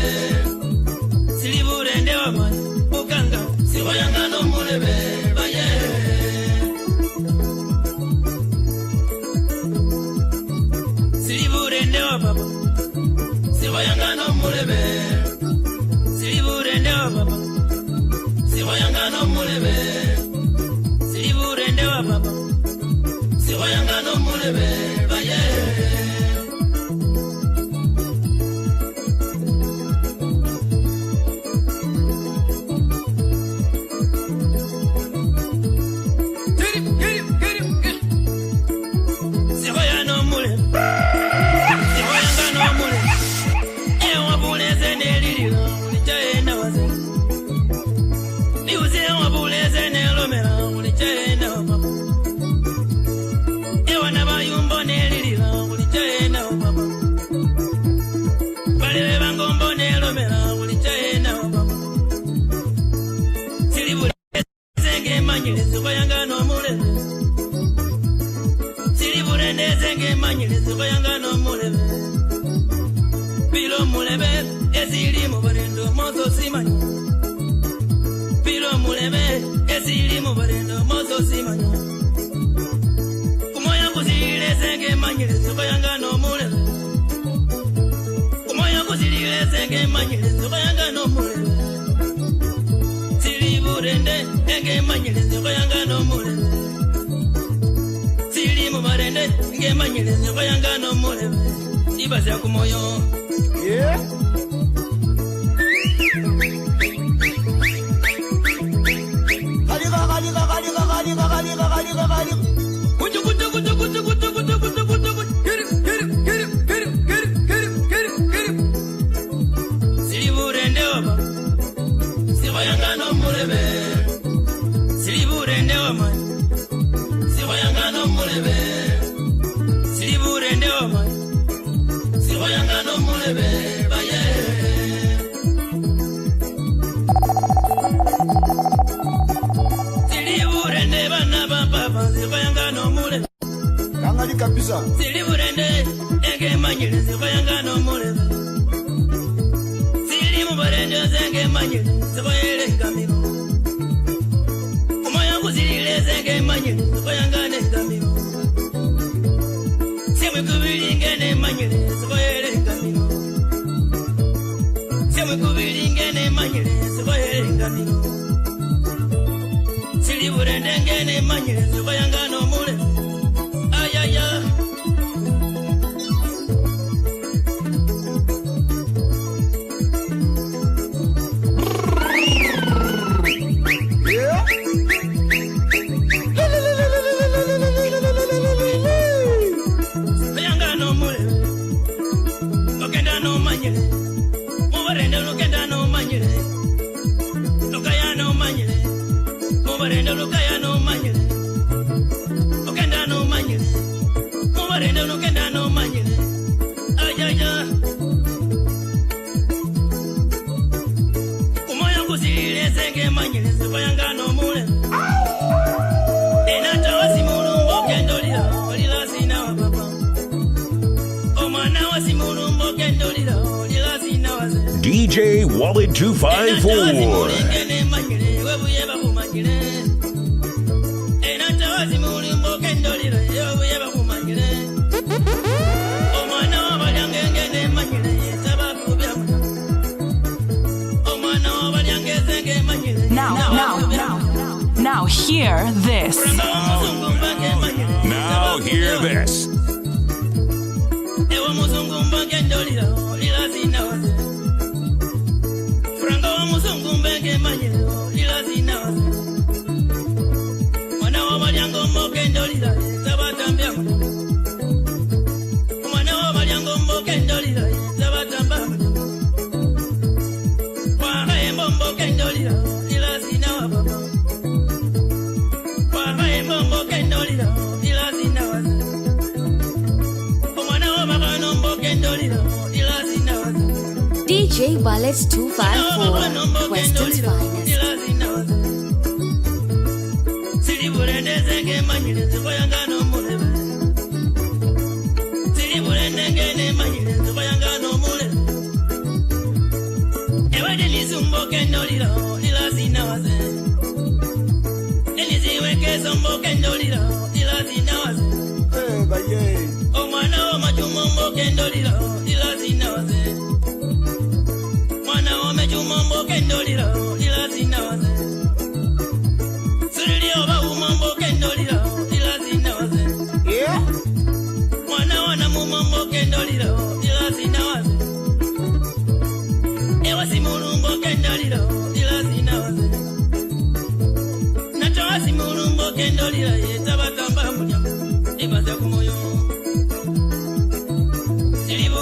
Silibure ndewa mai Buganga Siwayangano mulebe Baye Silibure ndewa baba Siwayangano mulebe no mulebe Siliburende wa baba Siwayanga no mulebe Baye DJ Wallet 254. Now hear this. Now hear this. DJ Wallet 254, Weston's finest.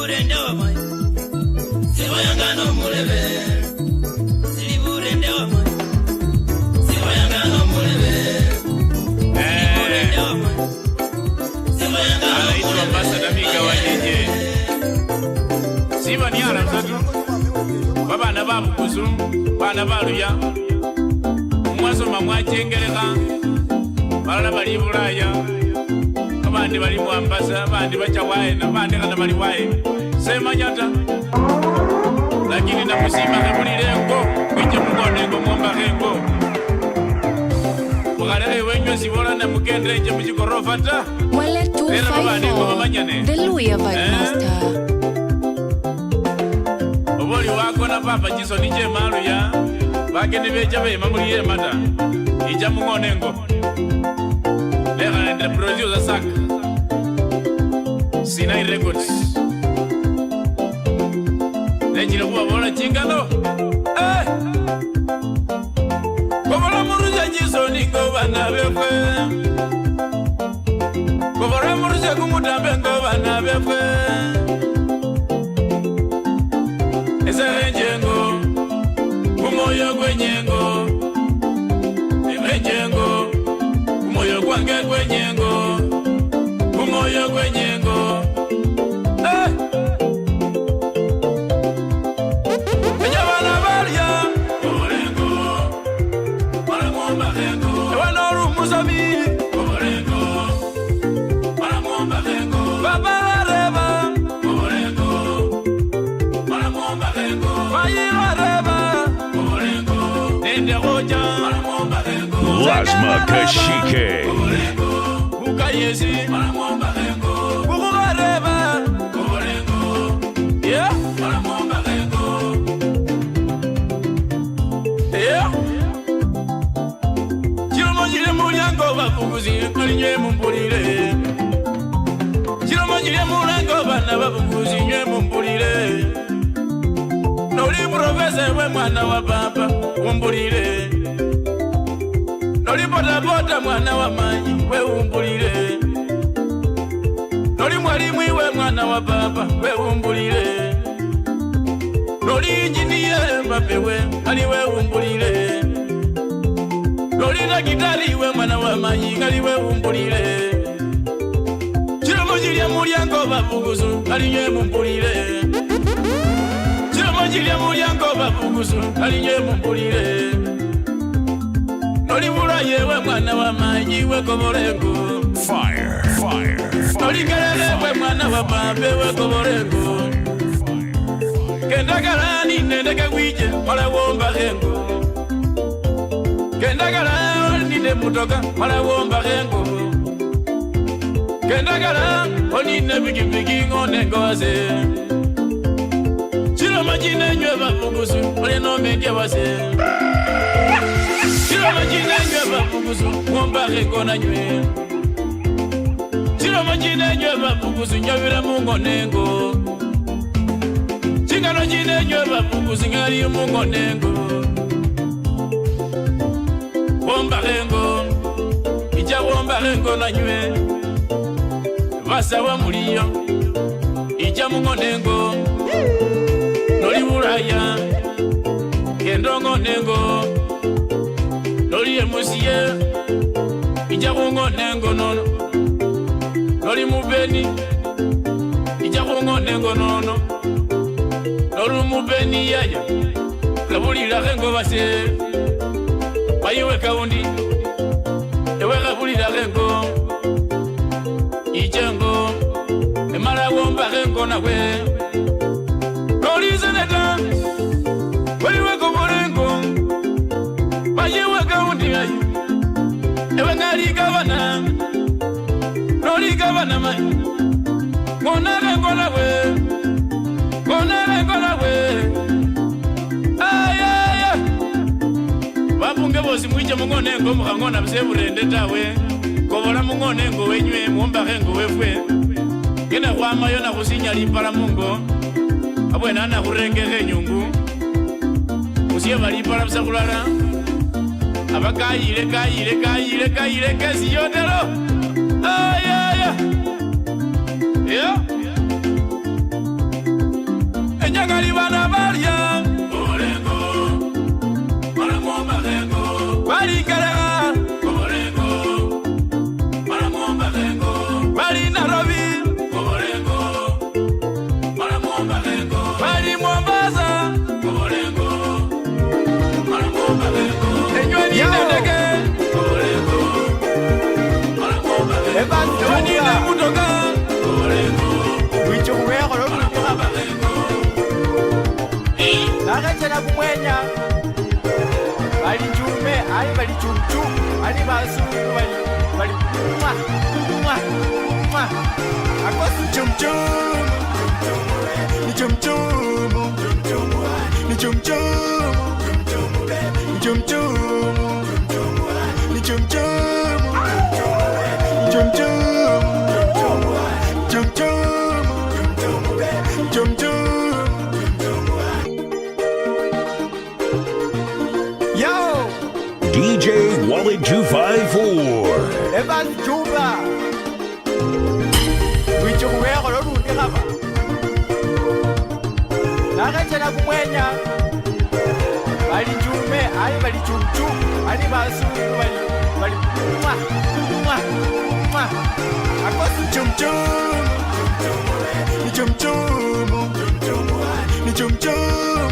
Siliburende wa mai Siwayanga no mulebe Siliburende wa mai Siwayanga no mulebe Siliburende wa mai Siwayanga no mulebe Anaitwa Ambassador Mika Wanyenye Siba ni ala mzatu Babana babu kusum Bana baluya Mwaso mamwachengereka Balala bali Bulaya Abandi bali Mwambasa Abandi bachawae na abandi kana bali wae Sema nyata Lakini na kusima kabulilengo Kwiche mkonengo mwomba rengo Mugalehe wenyo sibola na mukendre nje mchikorofata Wale 254 The Louis Vibe Master Oboli wako na papa jiso nije malu ya Bake nibeja be mamuli ye mata Ija mungonengo Lega nende producer sak Sinai Records Nejile kuwa bola chingano Kobola muruja jiso ningo bana befwe Kobola muruja kumutambe ngo bana befwe Ezerenjengo Kumoyo kwenyengo Erenjengo Kumoyo kwange kwenyengo Kumoyo kwenyengo Enyabana balya Kobolengo Mara mwomba rengo Ewanoru musabi Kobolengo Mara mwomba rengo Baba reba Kobolengo Mara mwomba rengo Fayira reba Kobolengo Nende roja Mara mwomba rengo Lazma Kashike Ukayesi Mara mwomba rengo Kukugareba Kobolengo Yeah Mara mwomba rengo Yeah Chiromo jile mulyango bafukuzi Kalinye mumpulile Chiromo jile mulyango bana bafukuzi Nye mumpulile Noli profese we mwana wa papa Umpulile Noli bota mwana wa manyi we umpulile Noli mwalimu we mwana wa papa we umpulile Noli injiniere mbape we ali we umpulile Noli dakitari we mwana wa manyi ali we umpulile Chiromo jilya mulyango bafukuzu ali nye mumpulile Chiromo jilya mulyango bafukuzu ali nye mumpulile Noli bulaye we mwana wa manyi we kobolengo Fire Noli kelele we mwana wa pape we kobolengo Kendagala ninde kewije mala womba rengo Kendagala ninde mutoka mala womba rengo Kendagala onine bigibigi ngone ngoze Chiromo jine nywe bafukusu ole no media wase Chiromo jine nywe bafukusu ngomba rengo na nywe Chiromo jine nywe bafukusu nyabira mungonengo Chingano jine nywe bafukusu ngari mungonengo Womba rengo Ija womba rengo na nywe Vasa wa muliyo Ija mungonengo Noli Bulaya Kendo ngonengo Noli emusiye Ija ngonengo nono Noli mubeni Ija ngonengo nono Noli mubeni yaya Kabulila rengo base Bayiwe kaundi Ewe kabulila rengo Ijengo Emala womba rengo na we Noli zeneta Waliwe kobolengo Bayiwe kaundi ayi Ewe ngali gavana Noli gavana mai Ngona rengo na we Ngona rengo na we Ayaya Bapunge bosi mwije mungonengo Mukangona buseburende tawe Kobola mungonengo wenywe Mwomba rengo wefwe Gena kwama yona kusinya limpala mungo Abwena ana kurengeke nyungu Musiye balipala busakulala Abakayile kesi yotelo Ayaya Yeah njagali bana balya Obolengo Malamwomba lengo balingalega Obolengo Malamwomba lengo bali Nairobi Obolengo Malamwomba lengo bali Mombasa Obolengo Malamwomba lengo enyweni ndege Obolengo Malamwomba lengo enyweni mutoka Obolengo wichukuweko Malamwomba lengo nakachena kumwenya bali njume ali bali chumchu ali basulu bali mwa akosi chumchum ni chumchum ni chumchum ni chumchum ni chumchum chumchum yo DJ Wallet 254. Evans Juba wichukuweko lolundi kapa nakachena kumwenya bali njume ali bali chumchu ali basulu bali mwa akosi chumchum ni chumchum ni chumchum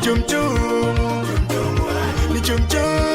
chumchum ni chumchum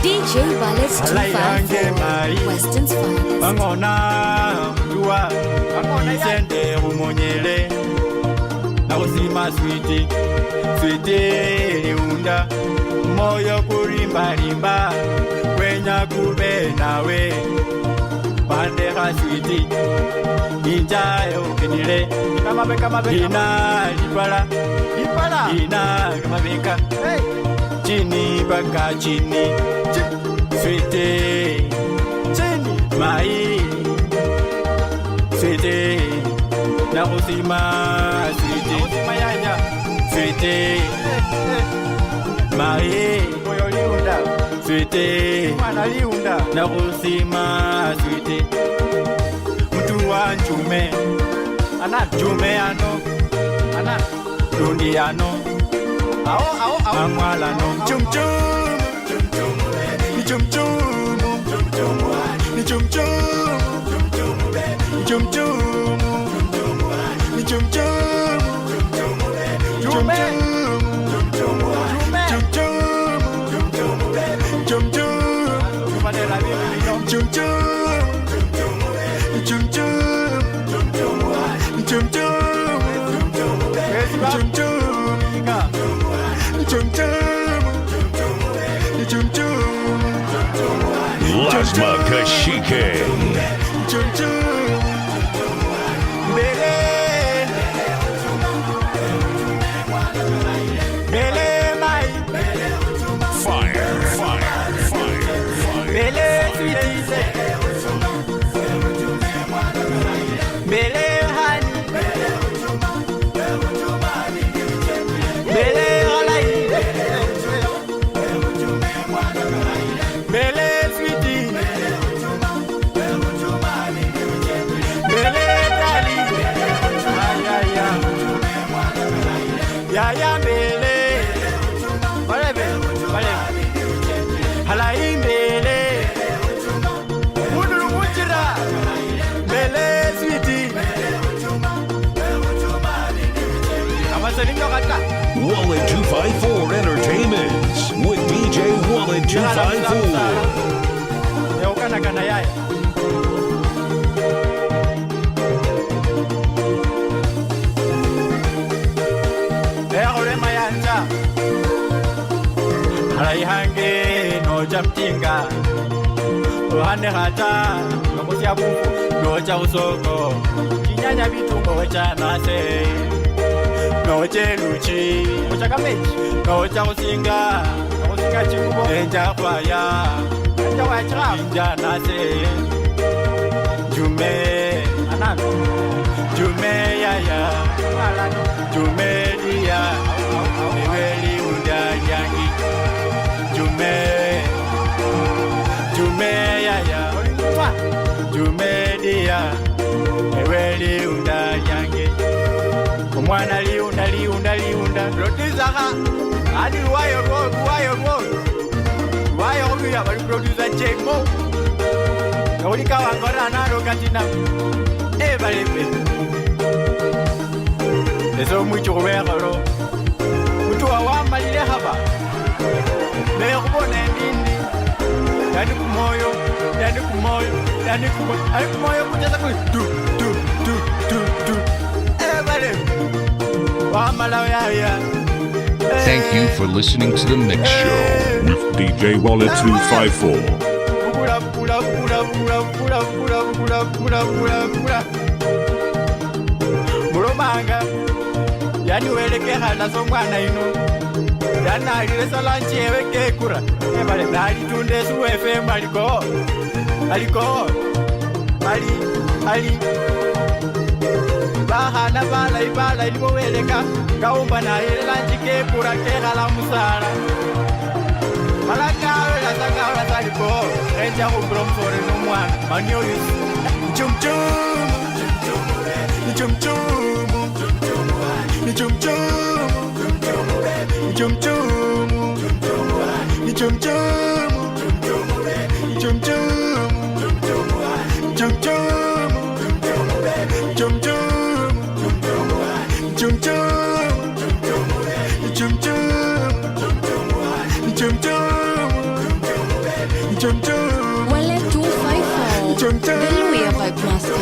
DJ Wallet's 254, Weston's finest. Angona Dua Angona Sende Umonyele Nausima Sweetie Sweetie Unda Moyo kurimba rimba Kwenya kube nawe Bandera Sweetie Inja Eukenile Ina Lipala Ina Kamabeka Chini baka chini Sweetie Mai Sweetie Nakusima Sweetie Sweetie Mai Sweetie Nakusima Sweetie Mtu wa njume Njume ano Lundi ano Amwala no Chum chum Ni chum chum Ni chum chum Chum chum Ni chum chum Chum chum Chum chum Chum Lasma Kashike. Fire, fire, fire, Wallet 254 Entertainment with DJ Wallet 254. Eokana kana yaya. Eore mayanja. Alaihange no jamtinga. Ohane hata nokusia bufu no cha usoko. Kinyanya bitumbo wachana se. No cheluchi, no chakamechi, no chakusinga, no kusinga chikubo. Enja kwaya, enja wachira, enja nase. Jume, anano, jume yaya, jume dia, eweli unda yangi. Jume, jume yaya, jume dia, eweli unda yangi. Mwana liunda producer ha ani wayo ya bali producer Chemo kawuli kawa ngora naro katina bale pe eso mucho wero mutu wa malile haba le kubona ndindi yani kumoyo kuteza ku du bale. Thank you for listening to The Mix Show with DJ Wallet 254. Mulomanga yani welekera nazo mwana ino yani alile salanchi ewekekura ebale nali tunde su FM aliko ali bahana bala ilibo weleka kaumba na hela njike pura kegala musala malakawe la sakawa salipo enja ubromfore no mwana manyoyus chum Wallet 254, the Louis Vibe Master.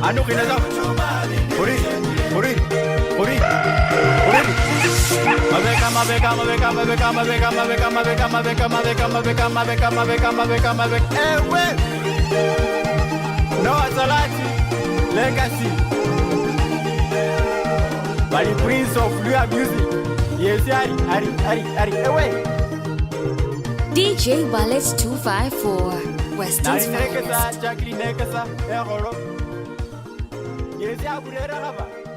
Anu kena jam. Ori. Mabeka. No Azalati legacy. By the Prince of Lua Music. Yes, Ari. Away. DJ Wallet 254, Western's finest. Nekasa, Jackie Nekasa, Yes, I would have.